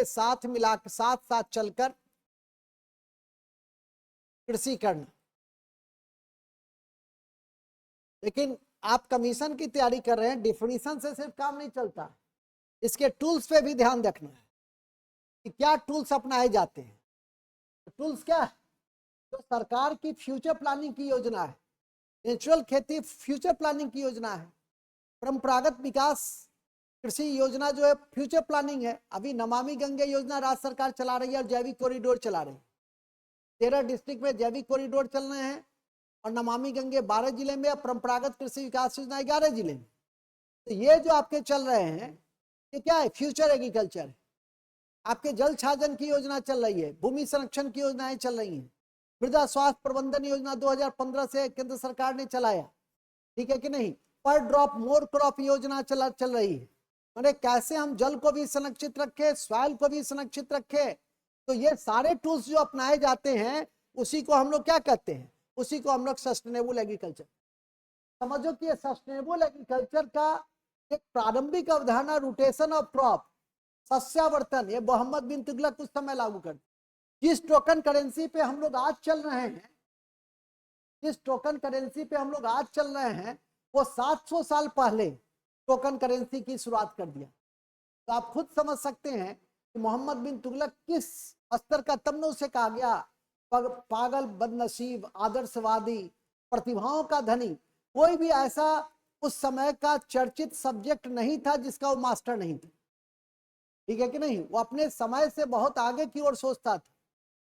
साथ मिला साथ चलकर कृषि करना। लेकिन आप कमीशन की तैयारी कर रहे हैं, डिफिनीशन से सिर्फ काम नहीं चलता, इसके टूल्स पे भी ध्यान रखना है कि क्या टूल्स अपनाए जाते हैं। टूल्स क्या है? तो सरकार की फ्यूचर प्लानिंग की योजना है, नेचुरल खेती फ्यूचर प्लानिंग की योजना है, परंपरागत विकास कृषि योजना जो है फ्यूचर प्लानिंग है। अभी नमामि गंगे योजना राज्य सरकार चला रही है और जैविक कॉरिडोर चला रही है। 13 डिस्ट्रिक्ट में जैविक कॉरिडोर चल रहे हैं और नमामि गंगे 12 जिले में, परंपरागत कृषि विकास योजना 11 जिले में। तो ये जो आपके चल रहे हैं ये क्या है? फ्यूचर एग्रीकल्चर है। आपके जल छाजन की योजना चल रही है, भूमि संरक्षण की योजनाएं चल रही हैं, मृदा स्वास्थ्य प्रबंधन योजना 2015 से केंद्र सरकार ने चलाया, ठीक है कि नहीं? पर ड्रॉप मोर क्रॉप योजना चल रही है। मैंने कैसे हम जल को भी संरक्षित रखें, सॉइल को भी संरक्षित रखें। तो ये सारे टूल्स जो अपनाए जाते हैं उसी को हम लोग क्या कहते हैं? उसी को हम लोग सस्टेनेबल एग्रीकल्चर। समझो कि ये सस्टेनेबल एग्रीकल्चर का एक प्रारंभिक अवधारणा रोटेशन ऑफ क्रॉप, सस्यावर्तन, ये मोहम्मद बिन तुगलक उस समय लागू कर। जिस टोकन करेंसी पे हम लोग आज चल रहे हैं, जिस टोकन करेंसी पे हम लोग आज चल रहे हैं, वो 700 साल पहले टोकन करेंसी की शुरुआत कर दिया। तो आप खुद समझ सकते हैं कि मोहम्मद बिन तुगलक किस स्तर का, तब ने उसे कहा गया पागल, बदनसीब, आदर्शवादी, प्रतिभाओं का धनी। कोई भी ऐसा उस समय का चर्चित सब्जेक्ट नहीं था जिसका वो मास्टर नहीं था, ठीक है कि नहीं? वो अपने समय से बहुत आगे की ओर सोचता था,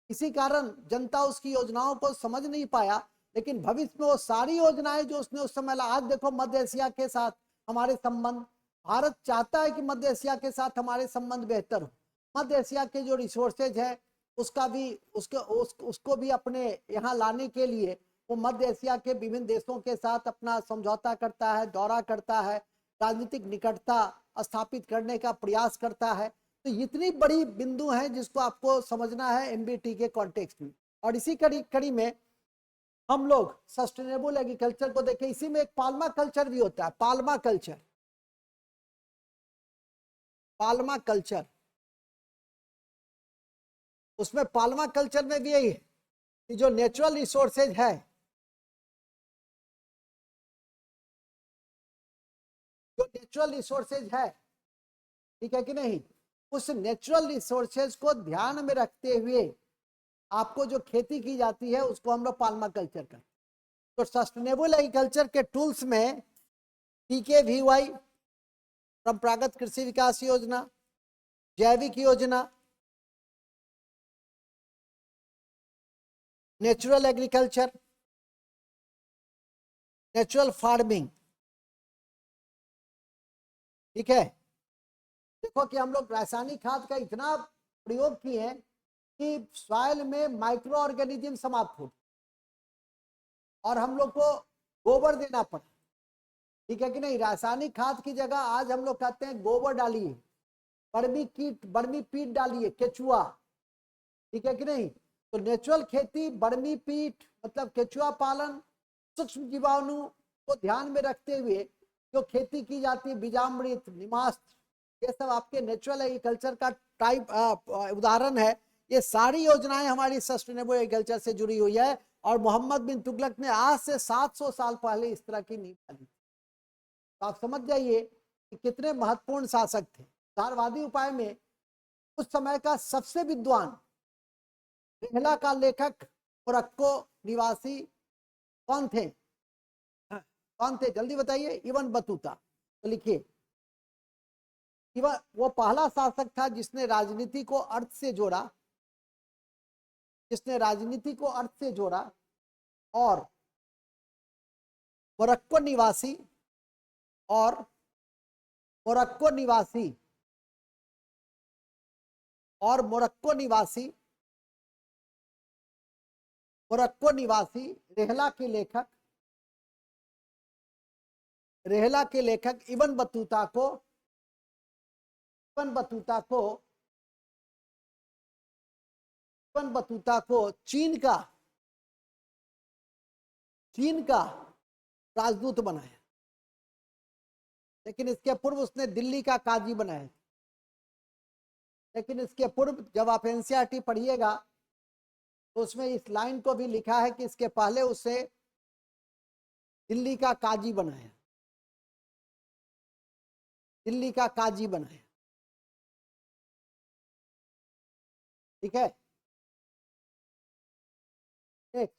इसी कारण जनता उसकी योजनाओं को समझ नहीं पाया। लेकिन भविष्य में वो सारी योजनाएं जो उसने उस समय, आज देखो मध्य एशिया के साथ हमारे संबंध, भारत चाहता है कि मध्य एशिया के साथ हमारे संबंध बेहतर हो। मध्य एशिया के जो रिसोर्सेज है उसका भी उसको भी अपने यहाँ लाने के लिए वो मध्य एशिया के विभिन्न देशों के साथ अपना समझौता करता है, दौरा करता है, राजनीतिक निकटता स्थापित करने का प्रयास करता है। तो इतनी बड़ी बिंदु है जिसको आपको समझना है एमबीटी के कॉन्टेक्स्ट में। और इसी कड़ी में हम लोग सस्टेनेबल एग्रीकल्चर को देखें। इसी में एक पाल्मा कल्चर भी होता है, पाल्मा कल्चर। पाल्मा कल्चर, उसमें पाल्मा कल्चर में भी यही है कि जो नेचुरल रिसोर्सेज है, जो नेचुरल रिसोर्सेज है, ठीक है कि नहीं, उस नेचुरल रिसोर्सेज को ध्यान में रखते हुए आपको जो खेती की जाती है उसको हम लोग पाल्मा कल्चर करते हैं। तो सस्टेनेबल एग्रीकल्चर के टूल्स में PKVY, परंपरागत कृषि विकास योजना, जैविक योजना, नेचुरल एग्रीकल्चर, नेचुरल फार्मिंग, ठीक है। देखो कि हम लोग रासायनिक खाद का इतना प्रयोग किए कि सॉइल में माइक्रो ऑर्गेनिज्म समाप्त हो और हम लोग को गोबर देना पड़ा, ठीक है कि नहीं? रासायनिक खाद की जगह आज हम लोग कहते हैं गोबर डालिए, बर्मी पीट डालिए, केचुआ, ठीक है कि नहीं? तो नेचुरल खेती, बर्मी पीट मतलब केचुआ पालन, सूक्ष्म जीवाणु को ध्यान में रखते हुए जो खेती की जाती है, बीजामृत, निमास्त्र, ये सब आपके नेचुरल एग्रीकल्चर का टाइप उदाहरण है। ये सारी योजनाएं हमारी सस्टेनेबल एग्रीकल्चर से जुड़ी हुई है और मोहम्मद बिन तुगलक ने आज से 700 साल पहले इस तरह की नींव डाली। तो आप समझ जाइए कि कितने महत्वपूर्ण शासक थे। उदारवादी उपाय में उस समय का सबसे विद्वान रेहला का लेखक मोरक्को निवासी कौन थे? कौन थे जल्दी बताइए। Ibn Battuta. तो लिखिए, वो पहला शासक था जिसने राजनीति को अर्थ से जोड़ा, जिसने राजनीति को अर्थ से जोड़ा। और मोरक्को निवासी, और मोरक्को निवासी, और मोरक्को निवासी, मोरक्को निवासी रेहला के लेखक, रेहला के लेखक इब्न बतूता को, इब्न बतूता को, इब्न बतूता को चीन का, चीन का राजदूत बनाया। लेकिन इसके पूर्व उसने दिल्ली का काजी बनाया। लेकिन इसके पूर्व जब आप एनसीईआरटी पढ़िएगा तो उसमें इस लाइन को भी लिखा है कि इसके पहले उसे दिल्ली का काजी बनाया, दिल्ली का काजी बनाया। ठीक है। एक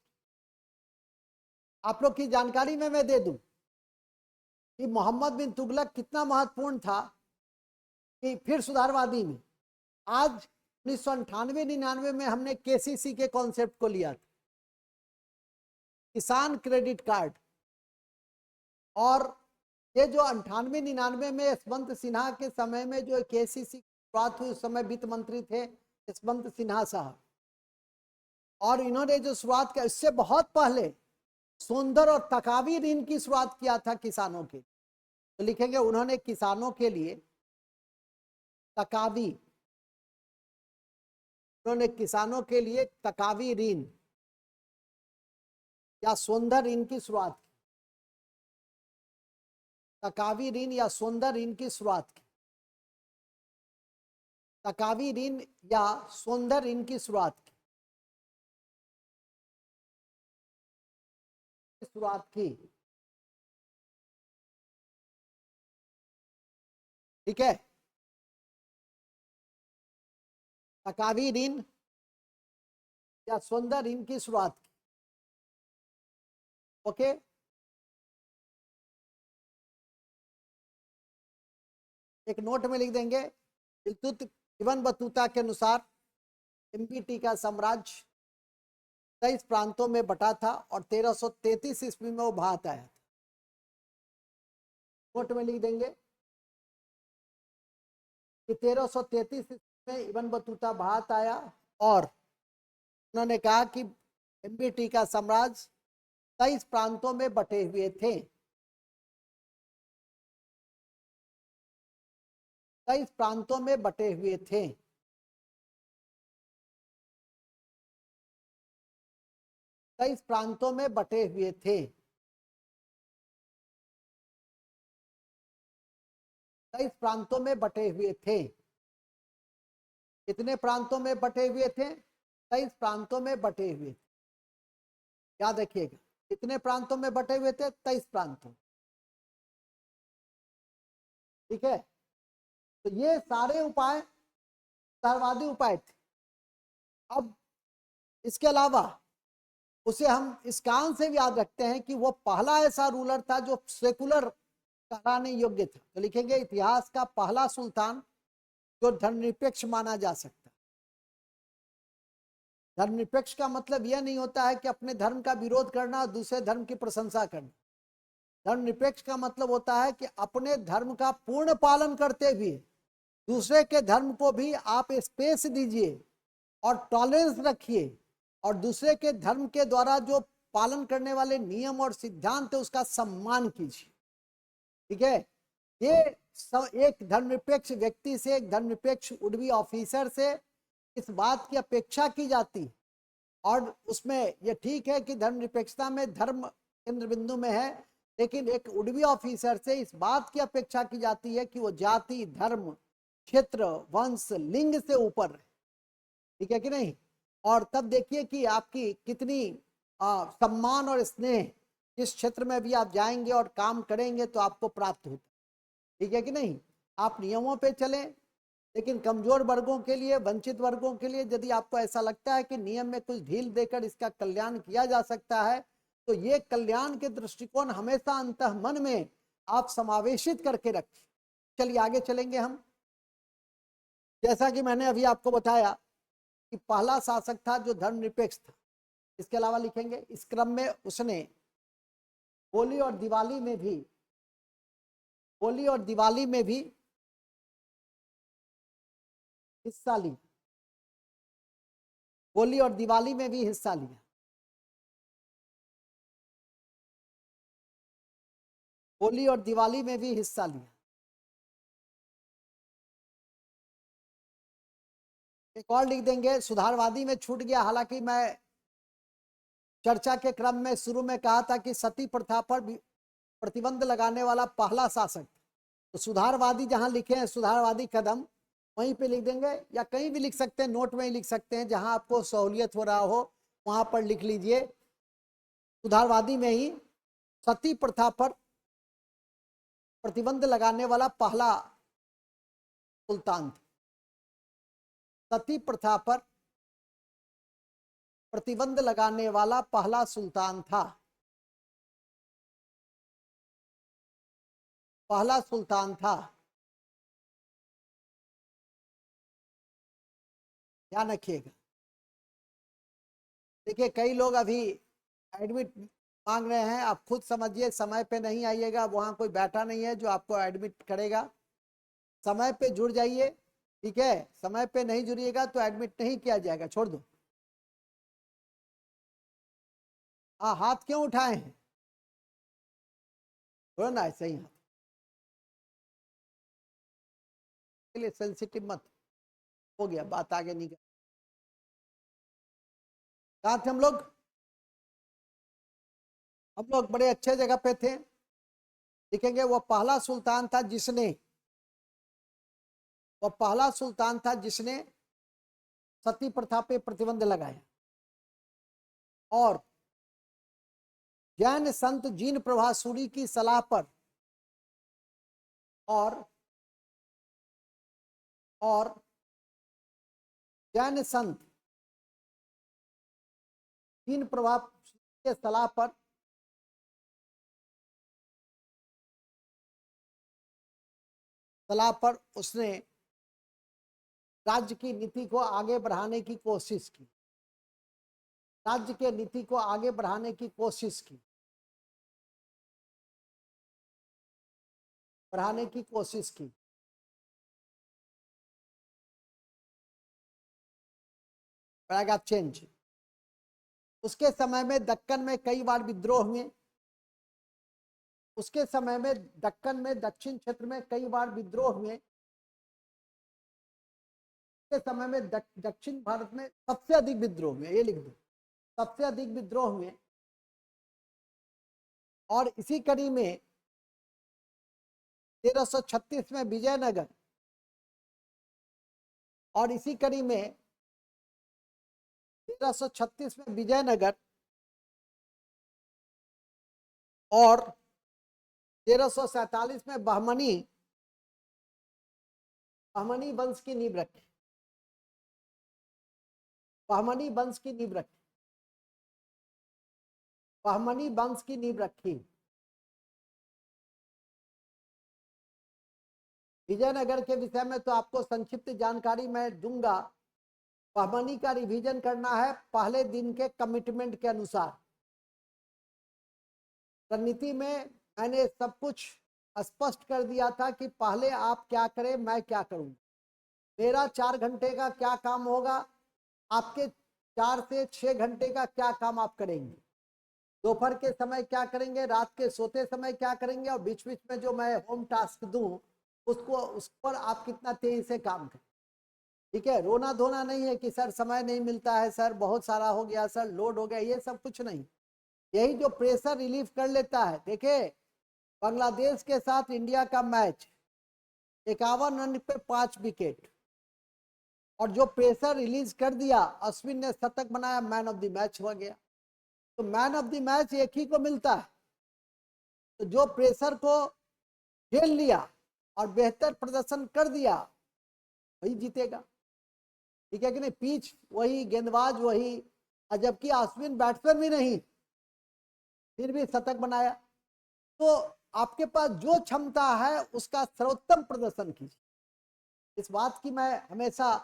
आप लोग की जानकारी में मैं दे दूं कि मोहम्मद बिन तुगलक कितना महत्वपूर्ण था कि फिर सुधारवादी में आज 1998-99 में हमने केसीसी के कॉन्सेप्ट को लिया था, किसान क्रेडिट कार्ड। और ये जो 98-99 में यशवंत सिन्हा के समय में जो केसीसी की शुरुआत हुई, उस समय वित्त मंत्री थे यशवंत सिन्हा साहब। और इन्होंने जो शुरुआत किया, इससे बहुत पहले सुंदर और तकावी ऋण की शुरुआत किया था किसानों के। तो लिखेंगे उन्होंने किसानों के लिए तकावी, उन्होंने किसानों के लिए तकावी ऋण या सौंदर्य ऋण की शुरुआत की, तकावी ऋण या सौंदर्य ऋण की शुरुआत की, तकावी ऋण या सौंदर्य ऋण की शुरुआत की, शुरुआत की। ठीक है। तकावी ऋण या सौंदर्य ऋण की शुरुआत की। ओके। एक नोट में लिख देंगे, इब्न बतूता के अनुसार एमपीटी का साम्राज्य 23 प्रांतों में बटा था और 1333 ईस्वी में वो भारत आया था। नोट में लिख देंगे कि 1333 ईस्वी में इब्न बतूता भारत आया और उन्होंने कहा कि एमपीटी का साम्राज्य 23 प्रांतों में बटे हुए थे। 23 प्रांतों में बटे हुए थे। तेईस प्रांतों में बटे हुए थे। 23 प्रांतों में बटे हुए थे। कितने प्रांतों में बटे हुए थे? 23 प्रांतों में बटे हुए थे। याद रखिएगा, कितने प्रांतों में बटे हुए थे? 23 प्रांतों। ठीक है। तो ये सारे उपाय सर्वाधिक उपाय थे। अब इसके अलावा उसे हम इस कारण से भी याद रखते हैं कि वो पहला ऐसा रूलर था जो सेकुलर कहलाने योग्य था। तो लिखेंगे इतिहास का पहला सुल्तान जो धर्मनिरपेक्ष माना जा सकता है। धर्मनिरपेक्ष का मतलब यह नहीं होता है कि अपने धर्म का विरोध करना और दूसरे धर्म की प्रशंसा करना। धर्मनिरपेक्ष का मतलब होता है कि अपने धर्म का पूर्ण पालन करते हुए दूसरे के धर्म को भी आप स्पेस दीजिए और टॉलरेंस रखिए और दूसरे के धर्म के द्वारा जो पालन करने वाले नियम और सिद्धांत है उसका सम्मान कीजिए। ठीक है। ये एक धर्मनिरपेक्ष व्यक्ति से, एक धर्मनिरपेक्ष उडवी ऑफिसर से इस बात की अपेक्षा की जाती है। और उसमें यह ठीक है कि धर्मनिरपेक्षता में धर्म केंद्र बिंदु में है, लेकिन एक उडवी ऑफिसर से इस बात की अपेक्षा की जाती है कि वो जाति, धर्म, क्षेत्र, वंश, लिंग से ऊपर रहे। ठीक है कि नहीं? और तब देखिए कि आपकी कितनी सम्मान और स्नेह जिस क्षेत्र में भी आप जाएंगे और काम करेंगे तो आपको प्राप्त होता है। ठीक है कि नहीं? आप नियमों पे चलें, लेकिन कमजोर वर्गों के लिए, वंचित वर्गों के लिए यदि आपको ऐसा लगता है कि नियम में कुछ ढील देकर इसका कल्याण किया जा सकता है, तो ये कल्याण के दृष्टिकोण हमेशा अंतः मन में आप समावेशित करके रखें। चलिए आगे चलेंगे हम। जैसा कि मैंने अभी आपको बताया कि पहला शासक था जो धर्मनिरपेक्ष था। इसके अलावा लिखेंगे इस क्रम में उसने होली और दिवाली में भी हिस्सा लिया। होली और दिवाली में भी हिस्सा लिया। होली और दिवाली में भी हिस्सा लिया। एक और लिख देंगे सुधारवादी में छूट गया। हालांकि मैं चर्चा के क्रम में शुरू में कहा था कि सती प्रथा पर प्रतिबंध लगाने वाला पहला शासक, तो सुधारवादी जहां लिखे हैं सुधारवादी कदम, वहीं पे लिख देंगे, या कहीं भी लिख सकते हैं, नोट में ही लिख सकते हैं, जहां आपको सहूलियत हो रहा हो वहां पर लिख लीजिए। सुधारवादी में ही सती प्रथा पर प्रतिबंध लगाने वाला पहला सुल्तान था। सती प्रथा पर प्रतिबंध लगाने वाला पहला सुल्तान था। पहला सुल्तान था। ध्यान रखिएगा। देखिए कई लोग अभी एडमिट मांग रहे हैं, आप खुद समझिए, समय पे नहीं आइएगा, वहां कोई बैठा नहीं है जो आपको एडमिट करेगा। समय पे जुड़ जाइए, ठीक है। समय पे नहीं जुड़िएगा तो एडमिट नहीं किया जाएगा, छोड़ दो। हाँ, हाथ क्यों उठाए हैं? बोलो ना ऐसे ही हाथ के लिए सेंसिटिव मत। हो गया, बात आगे नहीं कर। कहा थे हम लोग? हम लोग बड़े अच्छे जगह पे थे। लिखेंगे वो पहला सुल्तान था जिसने सती प्रथा पे प्रतिबंध लगाया, और जैन संत जीन प्रभासूरी की सलाह पर और जैन संत जीन प्रभा के सलाह पर उसने राज्य की नीति को आगे बढ़ाने की कोशिश की। राज्य के नीति को आगे बढ़ाने की कोशिश की। बढ़ाने की कोशिश की। Paragraph change. उसके समय में दक्कन में कई बार विद्रोह हुए। उसके समय में दक्कन में, दक्षिण क्षेत्र में कई बार विद्रोह हुए। के समय में दक्षिण भारत में सबसे अधिक विद्रोह हुए, ये लिख दो, सबसे अधिक विद्रोह हुए। और इसी कड़ी में 1336 में विजयनगर, और इसी कड़ी में 1336 में विजयनगर और 1347 में बहमनी वंश की नींव रखी। बहमनी वंश की नींव रखी। बहमनी वंश की नींव रखी। विजयनगर के विषय में तो आपको संक्षिप्त जानकारी मैं दूंगा। बहमनी का रिवीजन करना है पहले दिन के कमिटमेंट के अनुसार। रणनीति में मैंने सब कुछ स्पष्ट कर दिया था कि पहले आप क्या करें, मैं क्या करूं। मेरा 4 घंटे का क्या काम होगा, आपके 4 से 6 घंटे का क्या काम आप करेंगे। दोपहर के समय क्या करेंगे, रात के सोते समय क्या करेंगे, और बीच बीच में जो मैं होम टास्क दूं उसको, उस पर आप कितना तेजी से काम करें। ठीक है, रोना धोना नहीं है कि सर समय नहीं मिलता है, सर बहुत सारा हो गया, सर लोड हो गया, ये सब कुछ नहीं। यही जो प्रेशर रिलीफ कर लेता है। देखिए बांग्लादेश के साथ इंडिया का मैच 51 रन पे 5 विकेट, और जो प्रेशर रिलीज कर दिया, अश्विन ने शतक बनाया, मैन ऑफ द मैच हो गया। तो मैन ऑफ द मैच एक ही को मिलता है। तो जो प्रेशर को झेल लिया और बेहतर प्रदर्शन कर दिया, वही जीतेगा, ठीक है कि नहीं। पिच वही, गेंदबाज वही, और जबकि अश्विन बैट्समैन भी नहीं, फिर भी शतक बनाया। तो आपके पास जो क्षमता है उसका सर्वोत्तम प्रदर्शन कीजिए, इस बात की मैं हमेशा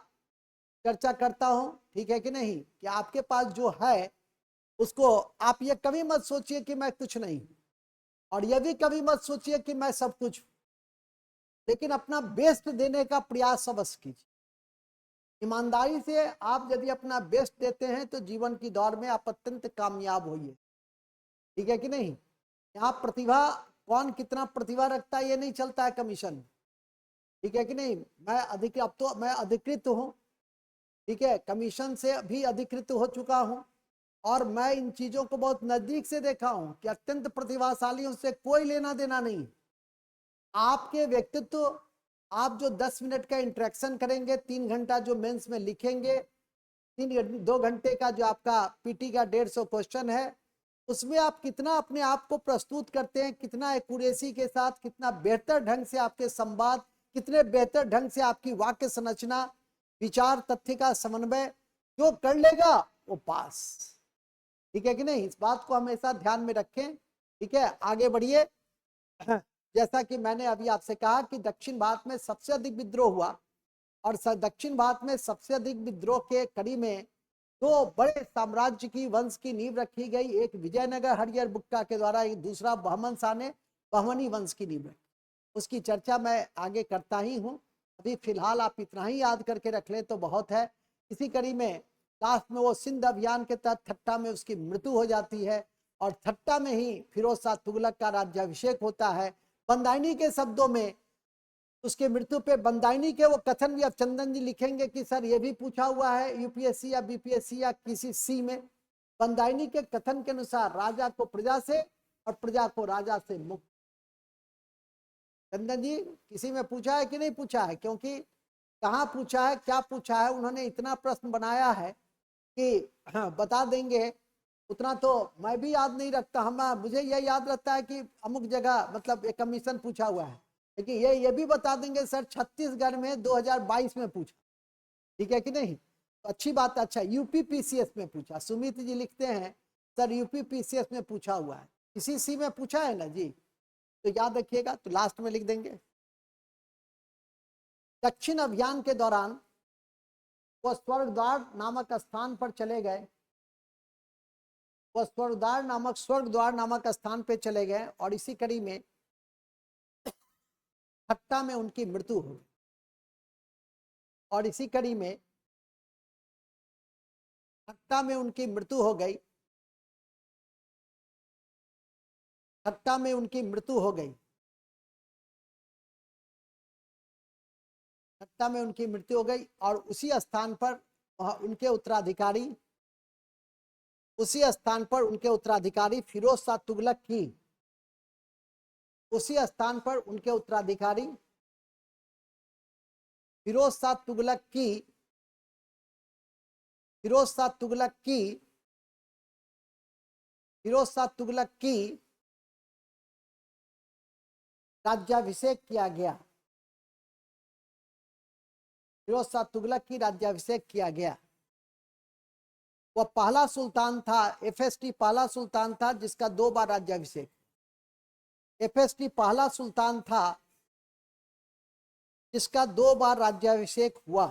चर्चा करता हूं, ठीक है कि नहीं, कि आपके पास जो है उसको आप ये कभी मत सोचिए कि मैं कुछ नहीं, और ये भी कभी मत सोचिए कि मैं सब कुछ, लेकिन अपना बेस्ट देने का प्रयास अवश्य कीजिए। ईमानदारी से आप यदि अपना बेस्ट देते हैं तो जीवन की दौड़ में आप अत्यंत कामयाब होइए, ठीक है कि नहीं। यहाँ प्रतिभा, कौन कितना प्रतिभा रखता है ये नहीं चलता है कमीशन, ठीक है कि नहीं। मैं अधिक, अब तो मैं अधिकृत हूँ, ठीक है, कमीशन से भी अधिकृत हो चुका हूँ, और मैं इन चीजों को बहुत नजदीक से देखा हूं कि अत्यंत प्रतिभाशालियों से कोई लेना देना नहीं। आपके व्यक्तित्व, आप जो 10 मिनट का इंटरेक्शन करेंगे, 3 घंटा जो मेंस में लिखेंगे, 2 घंटे का जो आपका पीटी का 150 क्वेश्चन है, उसमें आप कितना अपने आप को प्रस्तुत करते हैं, कितना एक्यूरेसी के साथ, कितना बेहतर ढंग से आपके संवाद, कितने बेहतर ढंग से आपकी वाक्य संरचना, विचार तथ्य का समन्वय, जो कर लेगा वो पास, ठीक है कि नहीं। इस बात को हमेशा ध्यान में रखें, ठीक है। आगे बढ़िए। जैसा कि मैंने अभी आपसे कहा कि दक्षिण भारत में सबसे अधिक विद्रोह हुआ, और दक्षिण भारत में सबसे अधिक विद्रोह के कड़ी में 2 बड़े साम्राज्य की वंश की नींव रखी गई। एक विजयनगर हरिहर बुक्का के द्वारा, एक दूसरा बहमन शाह ने बहमनी वंश की नींव रखी। उसकी चर्चा मैं आगे करता ही हूँ, अभी फिलहाल आप इतना ही याद करके रख लें तो बहुत है। इसी कड़ी में लास्ट में वो सिंध अभियान के तहत ठट्टा में उसकी मृत्यु हो जाती है, और ठट्टा में ही फिरोज शाह तुगलक का राज्याभिषेक होता है। बंदाइनी के शब्दों में उसके मृत्यु पे बंदाइनी के वो कथन भी अब चंदन जी लिखेंगे कि सर ये भी पूछा हुआ है यूपीएससी या बीपीएससी या किसी सी में। बंदाइनी के कथन के अनुसार राजा को प्रजा से और प्रजा को राजा से मुक्त। चंदन जी किसी में पूछा है कि नहीं पूछा है, क्योंकि कहाँ पूछा है, क्या पूछा है, उन्होंने इतना प्रश्न बनाया है कि हाँ, बता देंगे उतना तो मैं भी याद नहीं रखता। हम, मुझे यह याद रहता है कि अमुक जगह मतलब एक कमीशन पूछा हुआ है, लेकिन ये भी बता देंगे सर छत्तीसगढ़ में 2022 में पूछा, ठीक है कि नहीं। तो अच्छी बात है। अच्छा, यूपी पीसीएस में पूछा, सुमित जी लिखते हैं सर यूपी पीसीएस में पूछा हुआ है, किसी सी में पूछा है ना जी, तो याद रखिएगा, तो लास्ट में लिख देंगे। दक्षिण अभियान के दौरान वह स्वर्गद्वार नामक स्थान पर चले गए, वह स्वर्गद्वार नामक स्थान पे चले गए, और इसी कड़ी में ठट्टा में उनकी मृत्यु हो गई, और इसी कड़ी में ठट्टा में उनकी मृत्यु हो गई, ठट्टा में उनकी मृत्यु हो गई, ठट्टा में उनकी मृत्यु हो गई। और उसी स्थान पर उनके उत्तराधिकारी, उसी स्थान पर उनके उत्तराधिकारी फिरोज शाह तुगलक की, उसी स्थान पर उनके उत्तराधिकारी फिरोज शाह तुगलक की, फिरोज शाह तुगलक की, फिरोज शाह तुगलक की राज्याभिषेक किया गया, फिरोज शाह तुगलक की राज्याभिषेक किया गया। वह पहला सुल्तान था, एफएसटी पहला सुल्तान था जिसका 2 बार राज्याभिषेक, एफएसटी पहला सुल्तान था जिसका 2 बार राज्याभिषेक हुआ,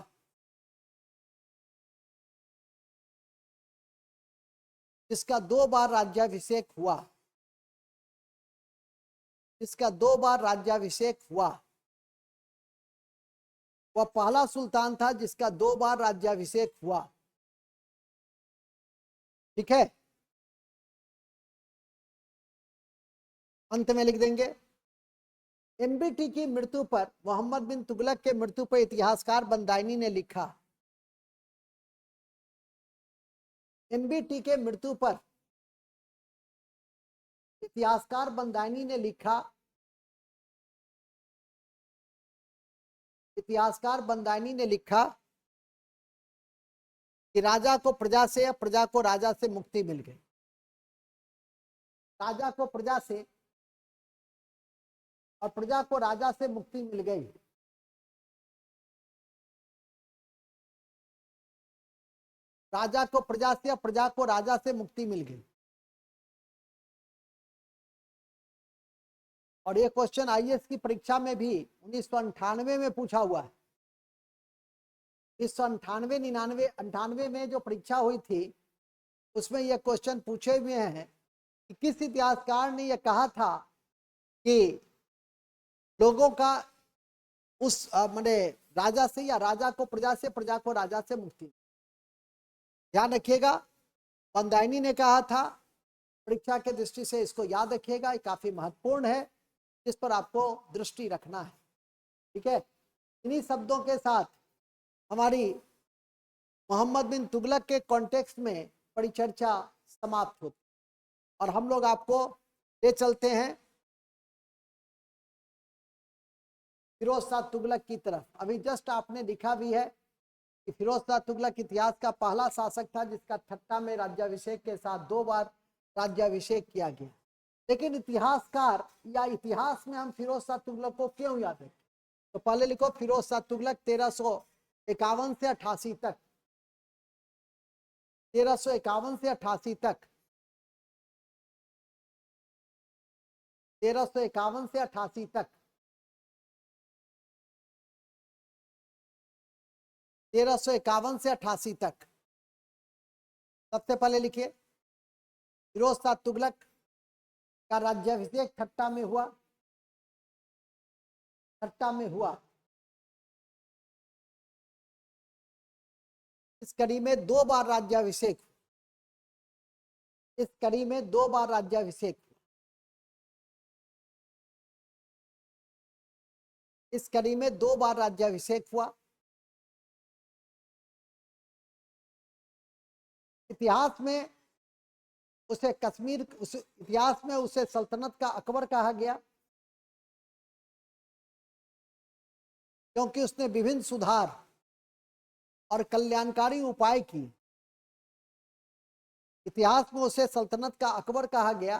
जिसका 2 बार राज्याभिषेक हुआ, जिसका 2 बार राज्याभिषेक हुआ। वह पहला सुल्तान था जिसका 2 बार राज्याभिषेक हुआ, ठीक है। अंत में लिख देंगे। एमबीटी की मृत्यु पर, मोहम्मद बिन तुगलक के मृत्यु पर इतिहासकार बंदाइनी ने लिखा, एमबीटी के मृत्यु पर इतिहासकार बंदाइनी ने लिखा, इतिहासकार बंदाइनी ने लिखा कि राजा को प्रजा से या प्रजा को राजा से मुक्ति मिल गई, राजा को प्रजा से और प्रजा को राजा से मुक्ति मिल गई। राजा को प्रजा से या प्रजा को राजा से मुक्ति मिल गई। और ये क्वेश्चन आईएएस की परीक्षा में भी 1998 में पूछा हुआ है। 1998, 99, 98 में जो परीक्षा हुई थी उसमें यह क्वेश्चन पूछे हुए हैं कि किस इतिहासकार ने यह कहा था कि लोगों का उस माने राजा से या राजा को प्रजा से, प्रजा को राजा से मुक्ति। ध्यान रखिएगा, बंदायनी ने कहा था। परीक्षा के दृष्टि से इसको याद रखिएगा, ये काफी महत्वपूर्ण है, जिस पर आपको दृष्टि रखना है। ठीक है, इन्हीं शब्दों के साथ हमारी मोहम्मद बिन तुगलक के कॉन्टेक्स्ट में परिचर्चा समाप्त होती और हम लोग आपको ले चलते हैं फिरोज शाह तुगलक की तरफ। अभी जस्ट आपने लिखा भी है कि फिरोज शाह तुगलक इतिहास का पहला शासक था जिसका ठट्टा में राज्याभिषेक के साथ 2 बार राज्याभिषेक किया गया। लेकिन इतिहासकार या इतिहास में हम फिरोज शाह तुगलक को क्यों याद रखें? तो पहले लिखो फिरोज शाह तुगलक 1351 से 88 तक, 1351 से 88 तक, 1351 से 88 तक, 1351 से 88 तक। सबसे पहले लिखिए फिरोज शाह तुगलक का राज्याभिषेक ठट्टा में हुआ। ठट्टा में हुआ। इस कड़ी में 2 बार राज्याभिषेक, इस कड़ी में 2 बार राज्याभिषेक, इस कड़ी में 2 बार राज्याभिषेक हुआ। इतिहास में उसे कश्मीर, उस इतिहास में उसे सल्तनत का अकबर कहा गया क्योंकि उसने विभिन्न सुधार और कल्याणकारी उपाय किए। इतिहास में उसे सल्तनत का अकबर कहा गया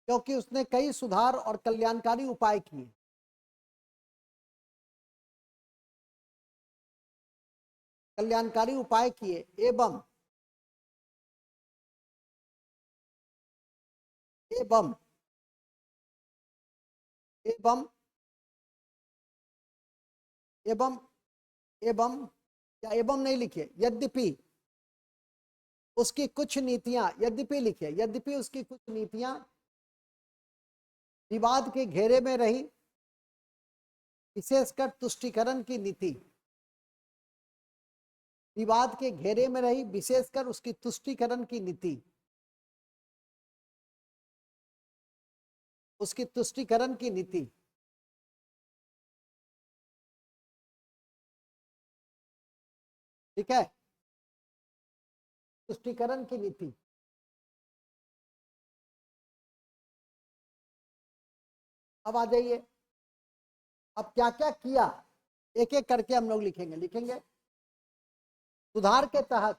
क्योंकि उसने कई सुधार और कल्याणकारी उपाय किए। कल्याणकारी उपाय किए एवं एवं एवं एवं एवं या एवं नहीं लिखिए, यद्यपि उसकी कुछ नीतियां, यद्यपि लिखिए, यद्यपि उसकी कुछ नीतियां विवाद के घेरे में रही, विशेषकर तुष्टीकरण की नीति विवाद के घेरे में रही, विशेषकर उसकी तुष्टीकरण की नीति, उसकी तुष्टीकरण की नीति। ठीक है, तुष्टीकरण की नीति। अब आ जाइए, अब क्या क्या किया एक एक करके हम लोग लिखेंगे। सुधार के तहत,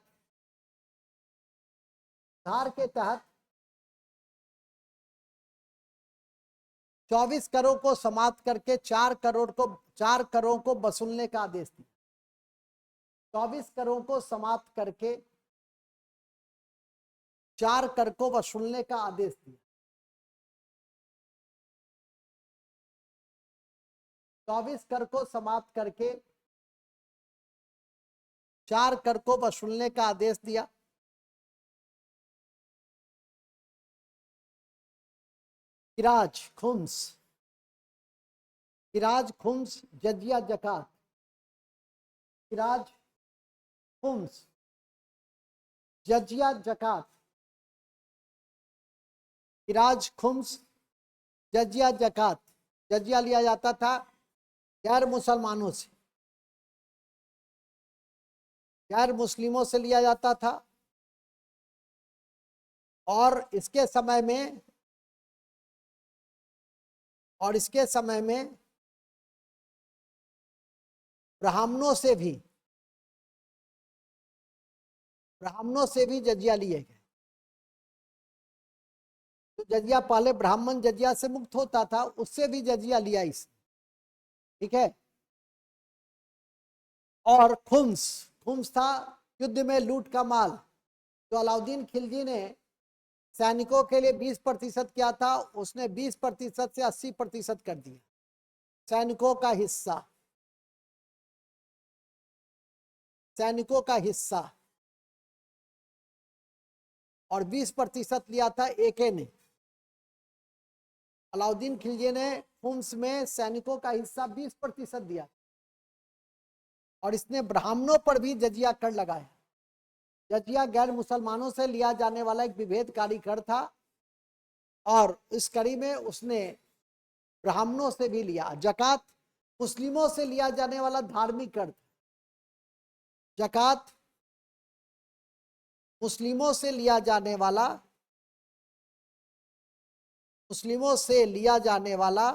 सुधार के तहत 24 करोड़ को समाप्त करके 4 करोड़ को वसूलने का आदेश दिया। 24 करोड़ को समाप्त करके 4 कर को वसूलने का आदेश दिया। 24 कर को समाप्त करके 4 कर को वसूलने का आदेश दिया। किराज, खुम्स, किराज, खुम्स, जजिया, जकात, किराज, खुम्स, जजिया, जकात, किराज, खुम्स, जजिया, जकात। जजिया लिया जाता था गैर मुसलमानों से, गैर मुस्लिमों से लिया जाता था और इसके समय में ब्राह्मणों से भी जजिया लिए गए। तो जजिया पहले ब्राह्मण जजिया से मुक्त होता था, उससे भी जजिया लिया इसने। ठीक है, और खुम्स था युद्ध में लूट का माल जो अलाउद्दीन खिलजी ने सैनिकों के लिए 20% किया था, उसने 20% से 80% कर दिया सैनिकों का हिस्सा। सैनिकों का हिस्सा और 20% लिया था एके ने। अलाउद्दीन खिलजी ने हुम्स में सैनिकों का हिस्सा 20% दिया और इसने ब्राह्मणों पर भी जजिया कर लगाया। जजिया गैर मुसलमानों से लिया जाने वाला एक विभेदकारी कर था और इस कड़ी में उसने ब्राह्मणों से भी लिया। जकात मुस्लिमों से लिया जाने वाला धार्मिक कर था। जकात मुस्लिमों से लिया जाने वाला मुस्लिमों से लिया जाने वाला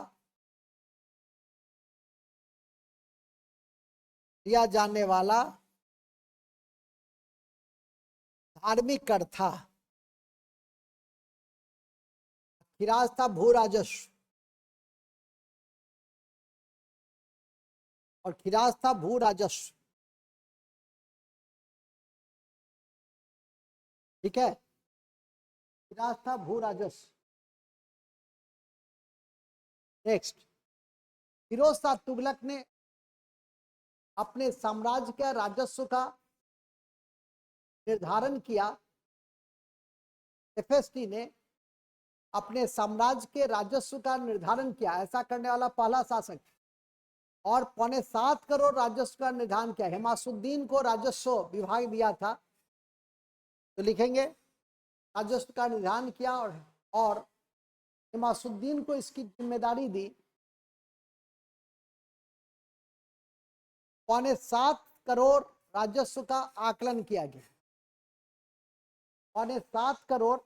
धार्मिक कर था। खिराज था भू राजस्व और खिराज था भू राजस्व। ठीक है, खिराज था भू राजस्व। नेक्स्ट, फिरोज शाह तुगलक ने अपने साम्राज्य के राजस्व का निर्धारण किया। एफएसटी ने अपने साम्राज्य के राजस्व का निर्धारण किया। ऐसा करने वाला पहला शासक और 6.25 करोड़ राजस्व का निर्धारण किया। हेमासुद्दीन को राजस्व विभाग दिया था, तो लिखेंगे राजस्व का निर्धारण किया और हेमासुद्दीन को इसकी जिम्मेदारी दी। 7.25 करोड़ राजस्व का आकलन किया गया। 7.25 करोड़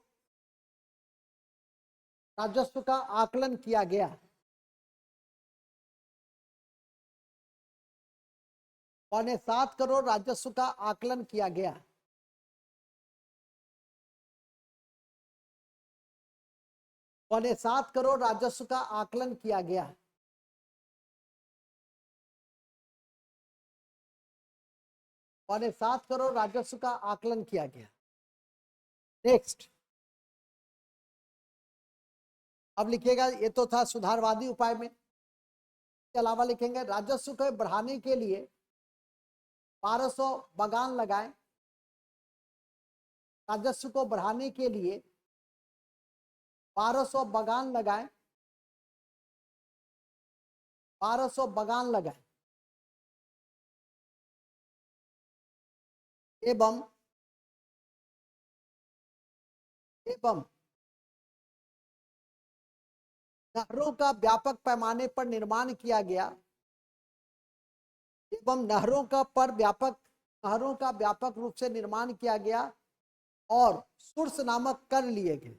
राजस्व का आकलन किया गया। 7.25 करोड़ राजस्व का आकलन किया गया। पौने 7 करोड़ राजस्व का आकलन किया गया। पौने 7 करोड़ राजस्व का आकलन किया गया। नेक्स्ट, अब लिखिएगा, ये तो था सुधारवादी उपाय में। इसके अलावा लिखेंगे राजस्व को बढ़ाने के लिए 1200 बागान लगाएं। राजस्व को बढ़ाने के लिए 1200 बागान लगाएं। 1200 बागान लगाएं एवं नहरों का व्यापक पैमाने पर निर्माण किया गया। नहरों का व्यापक रूप से निर्माण किया गया और सुर्स नामक कर लिए गए।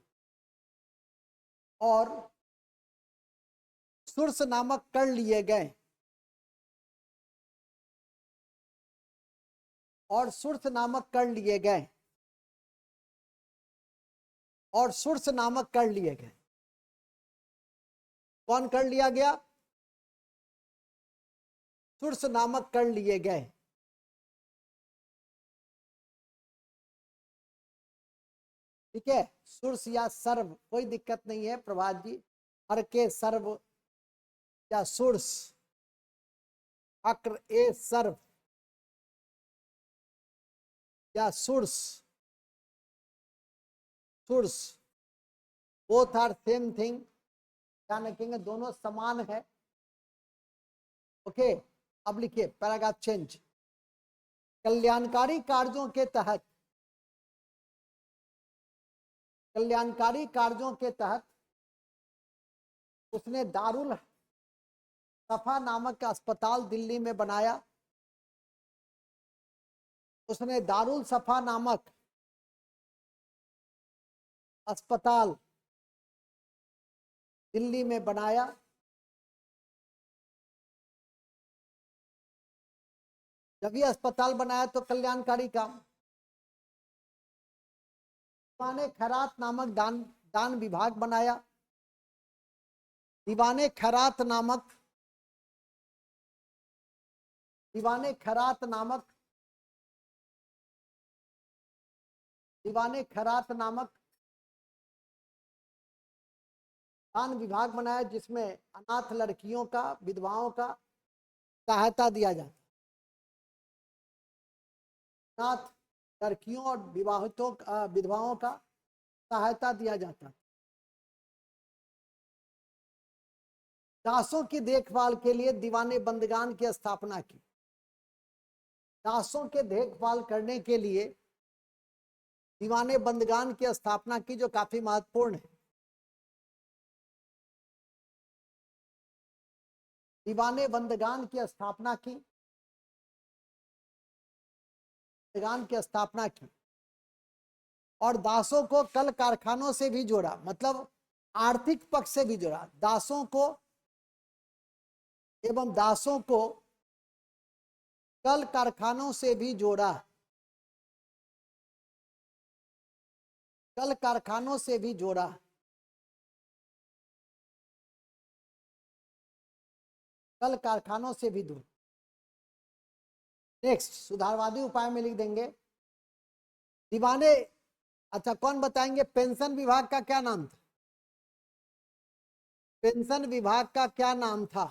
और सुर्स नामक कर लिए गए। और सुर्स नामक कर लिए गए। और सुर्स नामक कर लिए गए। कौन कर लिया गया? सुर्स नामक कर लिए गए। ठीक है, सुर्स या सर्व कोई दिक्कत नहीं है प्रभात जी। हर के सर्व या सुर्स, अक्र ए सर्व या सुर्स, सुर्स बोथ आर सेम थिंग। ध्यान रखेंगे दोनों समान है। ओके, अब लिखिए पैराग्राफ चेंज। कल्याणकारी कार्यों के तहत उसने दारुल सफा नामक अस्पताल दिल्ली में बनाया। उसने दारुल सफा नामक अस्पताल दिल्ली में बनाया। जब ये अस्पताल बनाया तो कल्याणकारी काम। दीवाने खैरात नामक दान विभाग बनाया। दीवाने खैरात नामक दीवाने खैरात नामक दान विभाग बनाया, जिसमें अनाथ लड़कियों का, विधवाओं का सहायता दिया जाता। अनाथ लड़कियों और विवाहितों विधवाओं का सहायता दिया जाता। दासों की देखभाल के लिए दीवाने बंदगान की स्थापना की। दासों के देखभाल करने के लिए दीवाने बंदगान की स्थापना की, जो काफी महत्वपूर्ण है। दीवाने बंदगान की स्थापना की, बंदगान की स्थापना की, और दासों को कल कारखानों से भी जोड़ा, मतलब आर्थिक पक्ष से भी जोड़ा। दासों को एवं दासों को कल कारखानों से भी जोड़ा, कल कारखानों से भी जोड़ा। कल कारखानों से भी दूर। नेक्स्ट, सुधारवादी उपाय में लिख देंगे दीवाने। अच्छा, कौन बताएंगे पेंशन विभाग का क्या नाम था? पेंशन विभाग का क्या नाम था?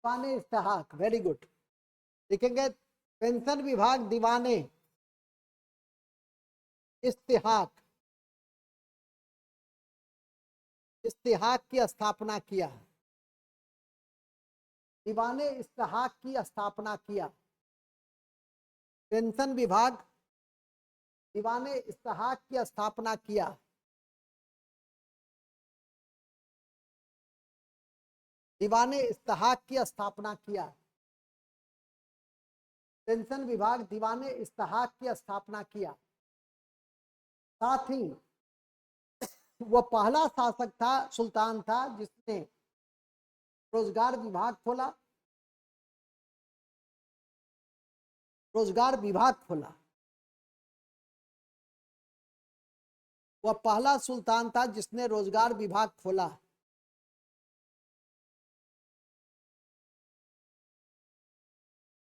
दीवाने इस्तेहाक, वेरी गुड। लिखेंगे पेंशन विभाग दीवाने इस्तेहाक, इस्तेहाक की स्थापना किया। दीवाने इस्तेहाक की स्थापना किया। पेंशन विभाग दीवाने इस्तेहाक की स्थापना किया। दीवाने इस्तेहाक की स्थापना किया। पेंशन विभाग दीवाने इस्तेहाक की स्थापना किया। साथ ही वह पहला शासक था, सुल्तान था, जिसने रोजगार विभाग खोला। रोजगार विभाग खोला। वह पहला सुल्तान था जिसने रोजगार विभाग खोला।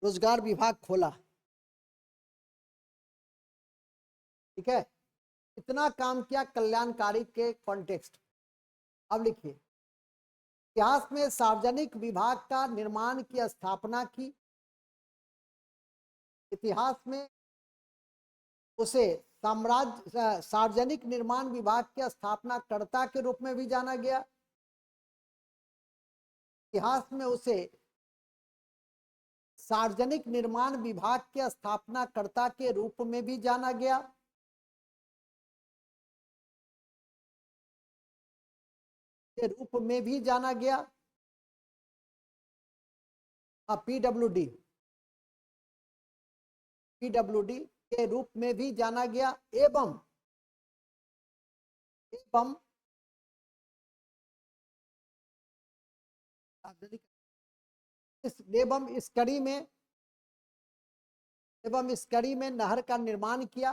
रोजगार विभाग खोला। ठीक है, इतना काम किया कल्याणकारी के कॉन्टेक्स्ट। अब लिखिए, इतिहास में सार्वजनिक विभाग का निर्माण की स्थापना की। इतिहास में उसे सार्वजनिक निर्माण विभाग के स्थापनाकर्ता के रूप में भी जाना गया। इतिहास में उसे सार्वजनिक निर्माण विभाग के स्थापनाकर्ता के रूप में भी जाना गया। के रूप में भी जाना गया। पीडब्ल्यूडी, पीडब्ल्यूडी के रूप में भी जाना गया। एवं एवं इस कड़ी में नहर का निर्माण किया।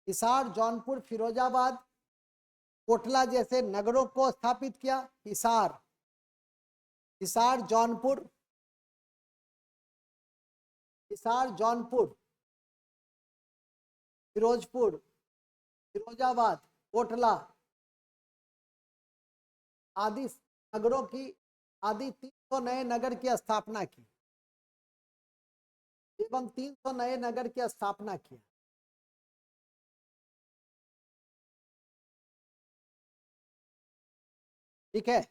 हिसार, जौनपुर, फिरोजाबाद, कोटला जैसे नगरों को स्थापित किया। हिसार, हिसार, जौनपुर, हिसार, जौनपुर, फिरोजपुर, फिरोजाबाद, कोटला आदि नगरों की, आदि 300 नए नगर की स्थापना की। एवं 300 नए नगर की स्थापना की। ठीक है,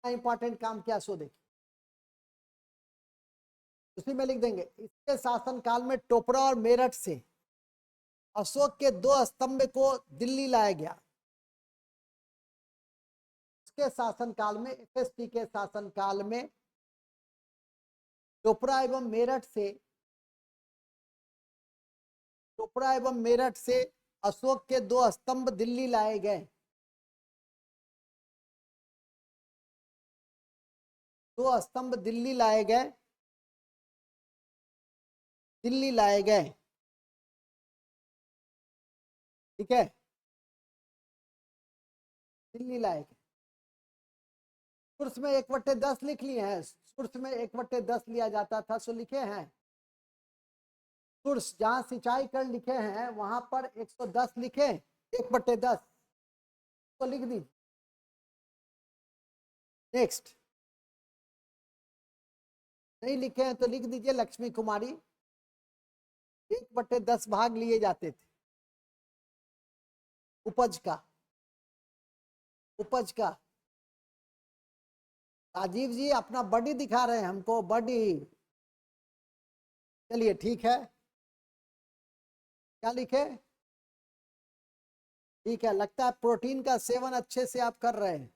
इंपॉर्टेंट काम क्या सो देखिए, उसी में लिख देंगे। इसके शासनकाल में टोपरा और मेरठ से अशोक के 2 स्तंभ को दिल्ली लाया गया। इसके शासनकाल में, एफएसटी के शासनकाल में टोपरा एवं मेरठ से, टोपरा एवं मेरठ से अशोक के 2 स्तंभ दिल्ली लाए गए। 2 स्तंभ दिल्ली लाए गए, दिल्ली लाए गए। ठीक है, दिल्ली लाए गए। सोर्स में 1/10 लिख लिए हैं, सोर्स में 1/10 लिया जाता था, सो लिखे हैं। सोर्स जहां सिंचाई कर लिखे हैं वहां पर 110 लिखे, 1/10 तो लिख दीजिए। नेक्स्ट, नहीं लिखे हैं तो लिख दीजिए लक्ष्मी कुमारी। 1/10 भाग लिए जाते थे उपज का, उपज का। राजीव जी अपना बॉडी दिखा रहे हैं हमको, बॉडी। चलिए ठीक है, क्या लिखे? ठीक है, लगता है प्रोटीन का सेवन अच्छे से आप कर रहे हैं।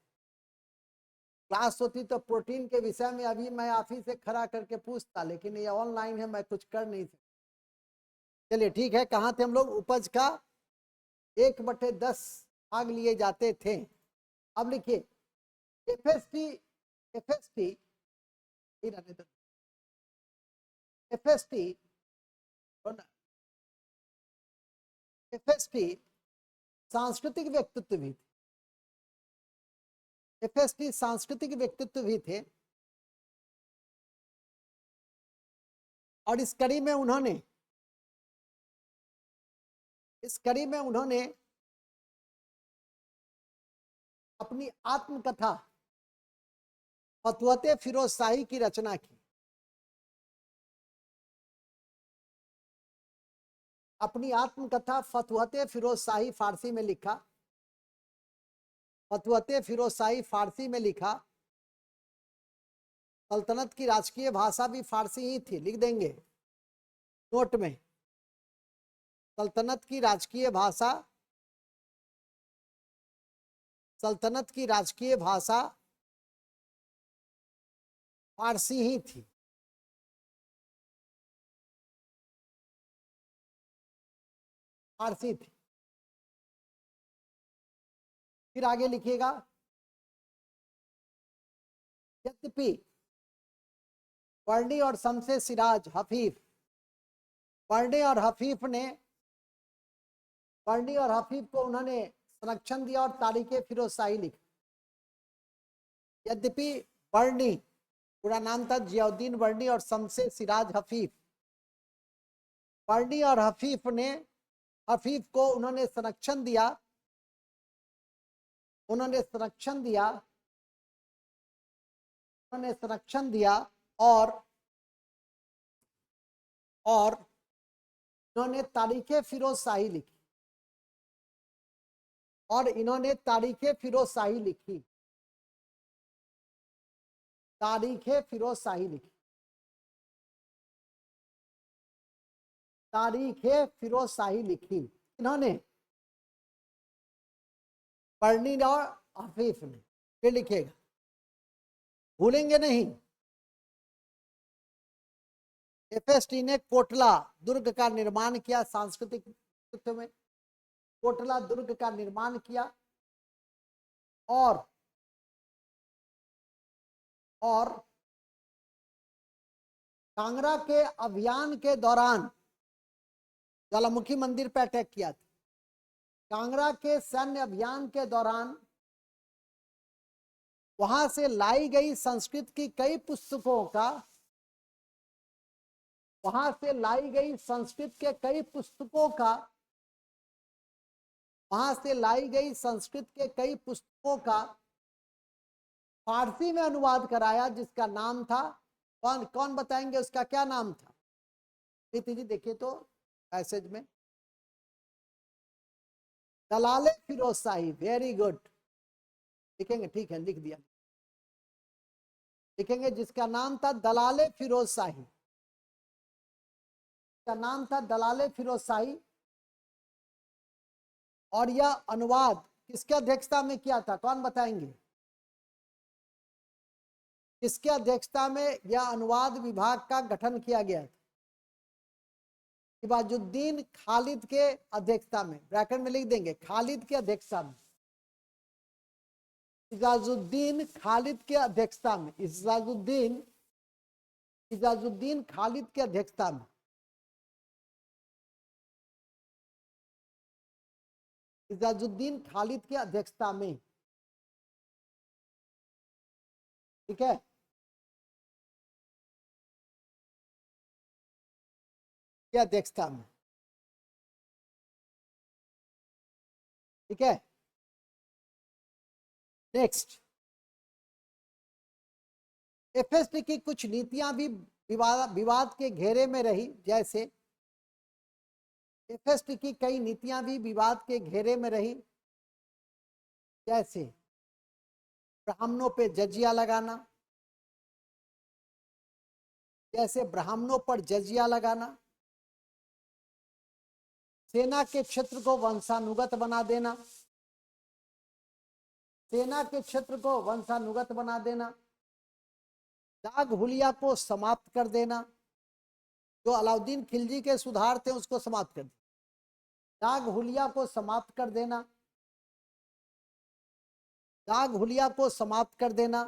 क्लास होती तो प्रोटीन के विषय में अभी मैं आप ही से खड़ा करके पूछता, लेकिन ये ऑनलाइन है, मैं कुछ कर नहीं सकता। चलिए ठीक है, कहाँ थे हम लोग? उपज का 1/10 भाग लिए जाते थे। अब लिखिए एफएसटी, एफएसटी एफएसटी एफएसटी सांस्कृतिक व्यक्तित्व भी थे। एफएसटी सांस्कृतिक व्यक्तित्व भी थे, और इस कड़ी में उन्होंने अपनी आत्मकथा फतवते फिरोज शाही की रचना की। अपनी आत्मकथा फतवते फिरोज शाही फारसी में लिखा, फतवते फिरोज शाही फारसी में लिखा। सल्तनत की राजकीय भाषा भी फारसी ही थी, लिख देंगे नोट में। सल्तनत की राजकीय भाषा, सल्तनत की राजकीय भाषा फारसी ही थी। फारसी थी। फिर आगे लिखिएगा, यद्यपि बर्नी और शमसे सिराज हफीफ, बर्नी और हफीफ ने, बर्नी और हफीफ को उन्होंने संरक्षण दिया और तारीखे फिरोज शाही लिखी। यद्यपि बर्नी, पूरा नाम था जियाउद्दीन बर्नी और शमसे सिराज हफीफ। बर्नी और हफीफ ने, हफीफ को उन्होंने संरक्षण दिया, उन्होंने संरक्षण दिया, उन्होंने संरक्षण दिया, और इन्होंने तारीखे फिरोज शाही लिखी, और इन्होंने तारीखे फिरोज शाही लिखी, तारीखे फिरोज शाही लिखी, तारीखे फिरोज शाही लिखी। इन्होंने बर्नी और हफीफ ने। फिर लिखेगा, भूलेंगे नहीं। एफएसटी ने कोटला दुर्ग का निर्माण किया, सांस्कृतिक में कोटला दुर्ग का निर्माण किया, और कांगड़ा के अभियान के दौरान ज्वालामुखी मंदिर पर अटैक किया था। कांगड़ा के सैन्य अभियान के दौरान वहां से लाई गई संस्कृत की कई पुस्तकों का, वहां से लाई गई संस्कृत के कई पुस्तकों का, वहां से लाई गई संस्कृत के कई पुस्तकों का फारसी में अनुवाद कराया, जिसका नाम था, कौन कौन बताएंगे उसका क्या नाम था? प्रीति जी देखिए तो मैसेज में, दलाले फिरोज शाही। वेरी गुड, लिखेंगे? ठीक है, लिख दिया, लिखेंगे जिसका नाम था दलाले फिरोज शाही, का नाम था दलाले फिरोज शाही। और यह अनुवाद किसके अध्यक्षता में किया था, कौन बताएंगे? किसके अध्यक्षता में यह अनुवाद विभाग का गठन किया गया था? इबाजुद्दीन खालिद के अध्यक्षता में, ब्रैकेट में लिख देंगे खालिद के अध्यक्षता में, इजाजुद्दीन खालिद के अध्यक्षता में, इजाजुद्दीन खालिद के अध्यक्षता में, इजाजुद्दीन खालिद के अध्यक्षता में ठीक है। क्या अध्यक्षता में, ठीक है। नेक्स्ट, एफएसटी की कुछ नीतियां भी विवाद के घेरे में रही। जैसे एफएसटी की कई नीतियां भी विवाद के घेरे में रही, जैसे ब्राह्मणों पे जजिया लगाना, जैसे ब्राह्मणों पर जजिया लगाना, सेना के क्षेत्र को वंशानुगत बना देना, सेना के क्षेत्र को वंशानुगत बना देना, दाग हुलिया को समाप्त कर देना, जो अलाउद्दीन खिलजी के सुधार थे उसको समाप्त कर देना, दाग हुलिया को समाप्त कर देना, दाग हुलिया को समाप्त कर देना,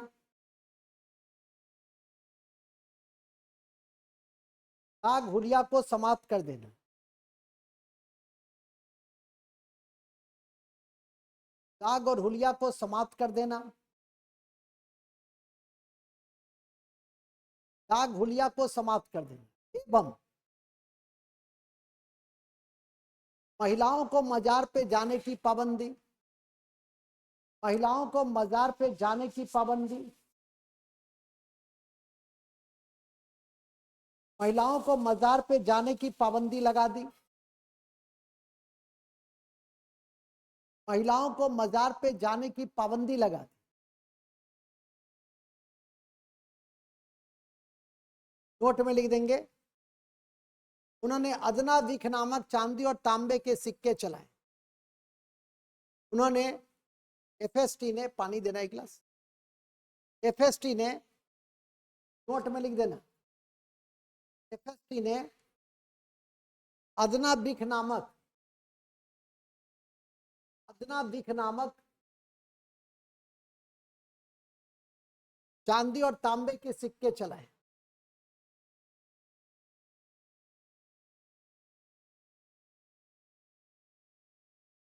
दाग हुलिया को समाप्त कर देना, दाग और हुलिया को समाप्त कर देना, दाग हुलिया को समाप्त कर देना, एवं महिलाओं को मजार पे जाने की पाबंदी, महिलाओं को मजार पे जाने की पाबंदी, महिलाओं को मजार पे जाने की पाबंदी लगा दी, महिलाओं को मजार पे जाने की पाबंदी लगा दी। नोट में लिख देंगे, उन्होंने अदना विख नामक चांदी और तांबे के सिक्के चलाए। उन्होंने, एफएसटी ने, पानी देना एक गिलास, एफएसटी ने, नोट में लिख देना, एफएसटी ने अदना विख नामक, अदना विख नामक चांदी और तांबे के सिक्के चलाए।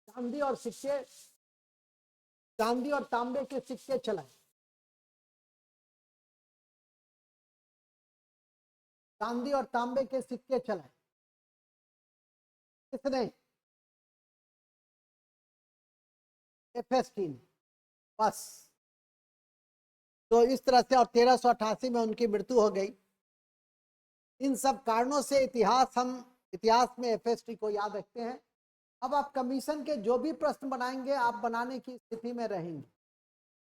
चांदी और सिक्के, चांदी और तांबे के सिक्के चलाए, चांदी और तांबे के सिक्के चलाए। किसने? एफएसटी ने। बस, तो इस तरह से, और 1388 में उनकी मृत्यु हो गई। इन सब कारणों से हम इतिहास में एफएसटी को याद रखते हैं। अब आप कमीशन के जो भी प्रश्न बनाएंगे आप बनाने की स्थिति में रहेंगे।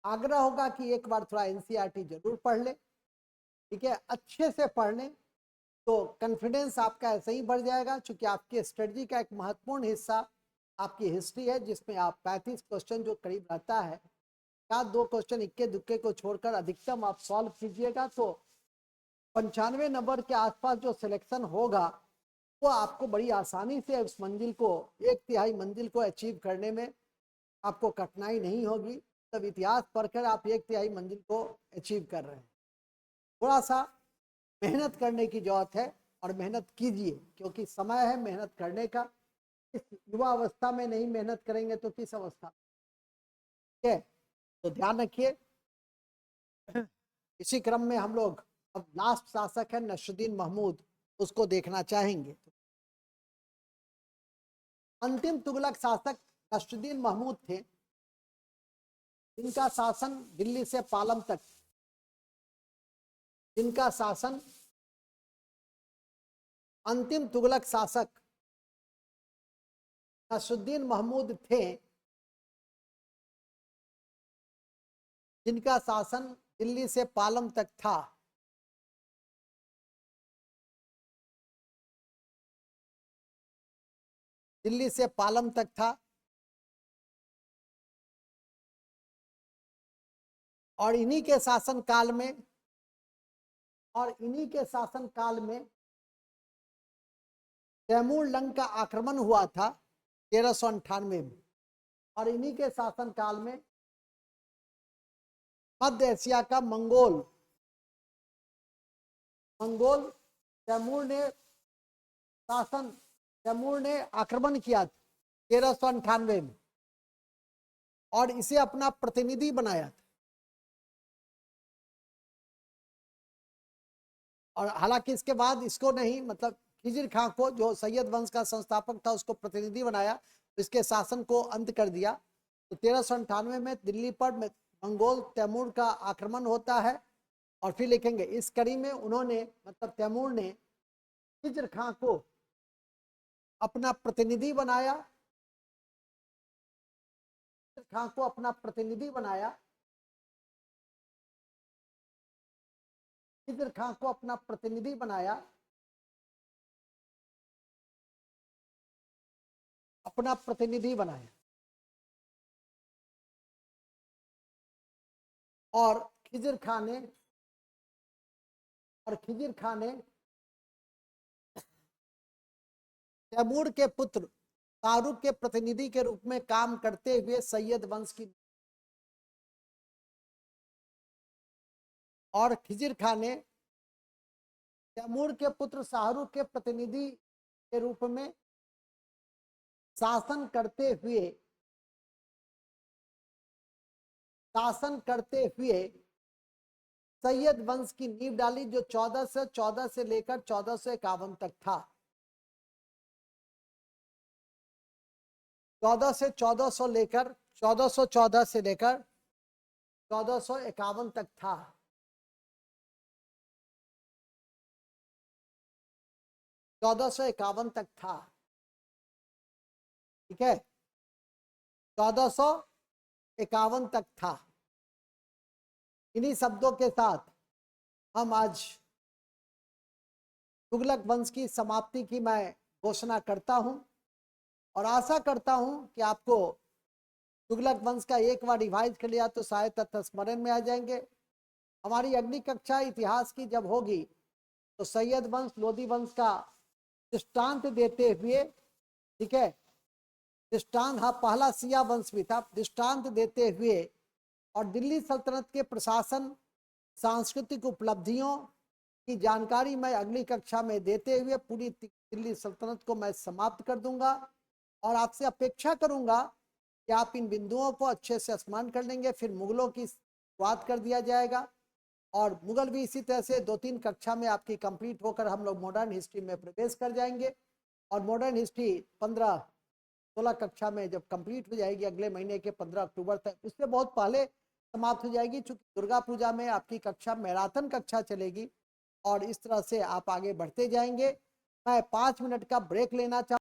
आग्रह होगा कि एक बार थोड़ा एनसीईआरटी जरूर पढ़ ले, ठीक है, अच्छे से पढ़ लें, तो कॉन्फिडेंस आपका ऐसे ही बढ़ जाएगा। क्योंकि आपकी स्ट्रेटजी का एक महत्वपूर्ण हिस्सा आपकी हिस्ट्री है, जिसमें आप 35 क्वेश्चन जो करीब रहता है, या 2 क्वेश्चन इक्के दुक्के को छोड़कर अधिकतम आप सॉल्व कीजिएगा, तो 95 नंबर के आसपास जो सिलेक्शन होगा वो आपको बड़ी आसानी से उस मंजिल को, 1/3 मंजिल को अचीव करने में आपको कठिनाई नहीं होगी। तब इतिहास पढ़कर आप 1/3 मंजिल को अचीव कर रहे हैं। थोड़ा सा मेहनत करने की जरूरत है, और मेहनत कीजिए, क्योंकि समय है मेहनत करने का। इस युवा अवस्था में नहीं मेहनत करेंगे तो किस अवस्था, ठीक है। तो ध्यान रखिए। इसी क्रम में हम लोग अब लास्ट शासक है नसरुद्दीन महमूद, उसको देखना चाहेंगे। अंतिम तुगलक शासक नसरुद्दीन महमूद थे, जिनका शासन दिल्ली से पालम तक, जिनका शासन, अंतिम तुगलक शासक नसरुद्दीन महमूद थे, जिनका शासन दिल्ली से पालम तक था। दिल्ली से पालम तक था, और इन्हीं के शासन काल में, और इन्हीं के शासन काल में तैमूर लंग का आक्रमण हुआ था 1398 में, और इन्हीं के शासन काल में मध्य एशिया का मंगोल तैमूर ने आक्रमण किया 1398 में, और इसे अपना प्रतिनिधि बनाया था। और हालांकि इसके बाद इसको नहीं, मतलब खिजिर खां को, जो सैयद वंश का संस्थापक था, उसको प्रतिनिधि बनाया, इसके शासन को अंत कर दिया। तो 1398 में दिल्ली पर मंगोल तैमूर का आक्रमण होता है। और फिर लिखेंगे इस कड़ी में उन्होंने, मतलब तैमूर ने खिज्र खां को अपना प्रतिनिधि बनाया, खां को अपना प्रतिनिधि बनाया, खिज्र खां को अपना प्रतिनिधि बनाया, अपना प्रतिनिधि बनाया। और खिज्र खां ने तैमूर के पुत्र शाहरुख के प्रतिनिधि के रूप में काम करते हुए सैयद वंश की, और खिजिर खान ने तैमूर के पुत्र शाहरुख के प्रतिनिधि के रूप में शासन करते हुए सैयद वंश की नींव डाली, जो 1414 से लेकर 1451 तक था। 1414 लेकर 1414 से लेकर 1451 तक था। तक था, ठीक है, 1451 तक था। इन्हीं शब्दों के साथ हम आज तुगलक वंश की समाप्ति की मैं घोषणा करता हूं, और आशा करता हूं कि आपको तुगलक वंश का एक बार रिवाइज कर लिया तो शायद तथ्य स्मरण में आ जाएंगे। हमारी अगली कक्षा इतिहास की जब होगी तो सैयद वंश, लोधी वंश का दृष्टांत देते हुए, ठीक है, दृष्टांत, हाँ पहला सिया वंश भी था, दृष्टांत देते हुए और दिल्ली सल्तनत के प्रशासन, सांस्कृतिक उपलब्धियों की जानकारी मैं अगली कक्षा में देते हुए पूरी दिल्ली सल्तनत को मैं समाप्त कर दूंगा। और आपसे अपेक्षा करूंगा कि आप इन बिंदुओं को अच्छे से स्मरण कर लेंगे। फिर मुगलों की शुरुआत कर दिया जाएगा, और मुगल भी इसी तरह से 2-3 कक्षा में आपकी कंप्लीट होकर हम लोग मॉडर्न हिस्ट्री में प्रवेश कर जाएंगे। और मॉडर्न हिस्ट्री 15-16 कक्षा में जब कंप्लीट हो जाएगी अगले महीने के 15 अक्टूबर तक, उससे बहुत पहले समाप्त हो जाएगी, चूंकि दुर्गा पूजा में आपकी कक्षा मैराथन कक्षा चलेगी, और इस तरह से आप आगे बढ़ते जाएंगे। मैं 5 मिनट का ब्रेक लेना चाहूँ।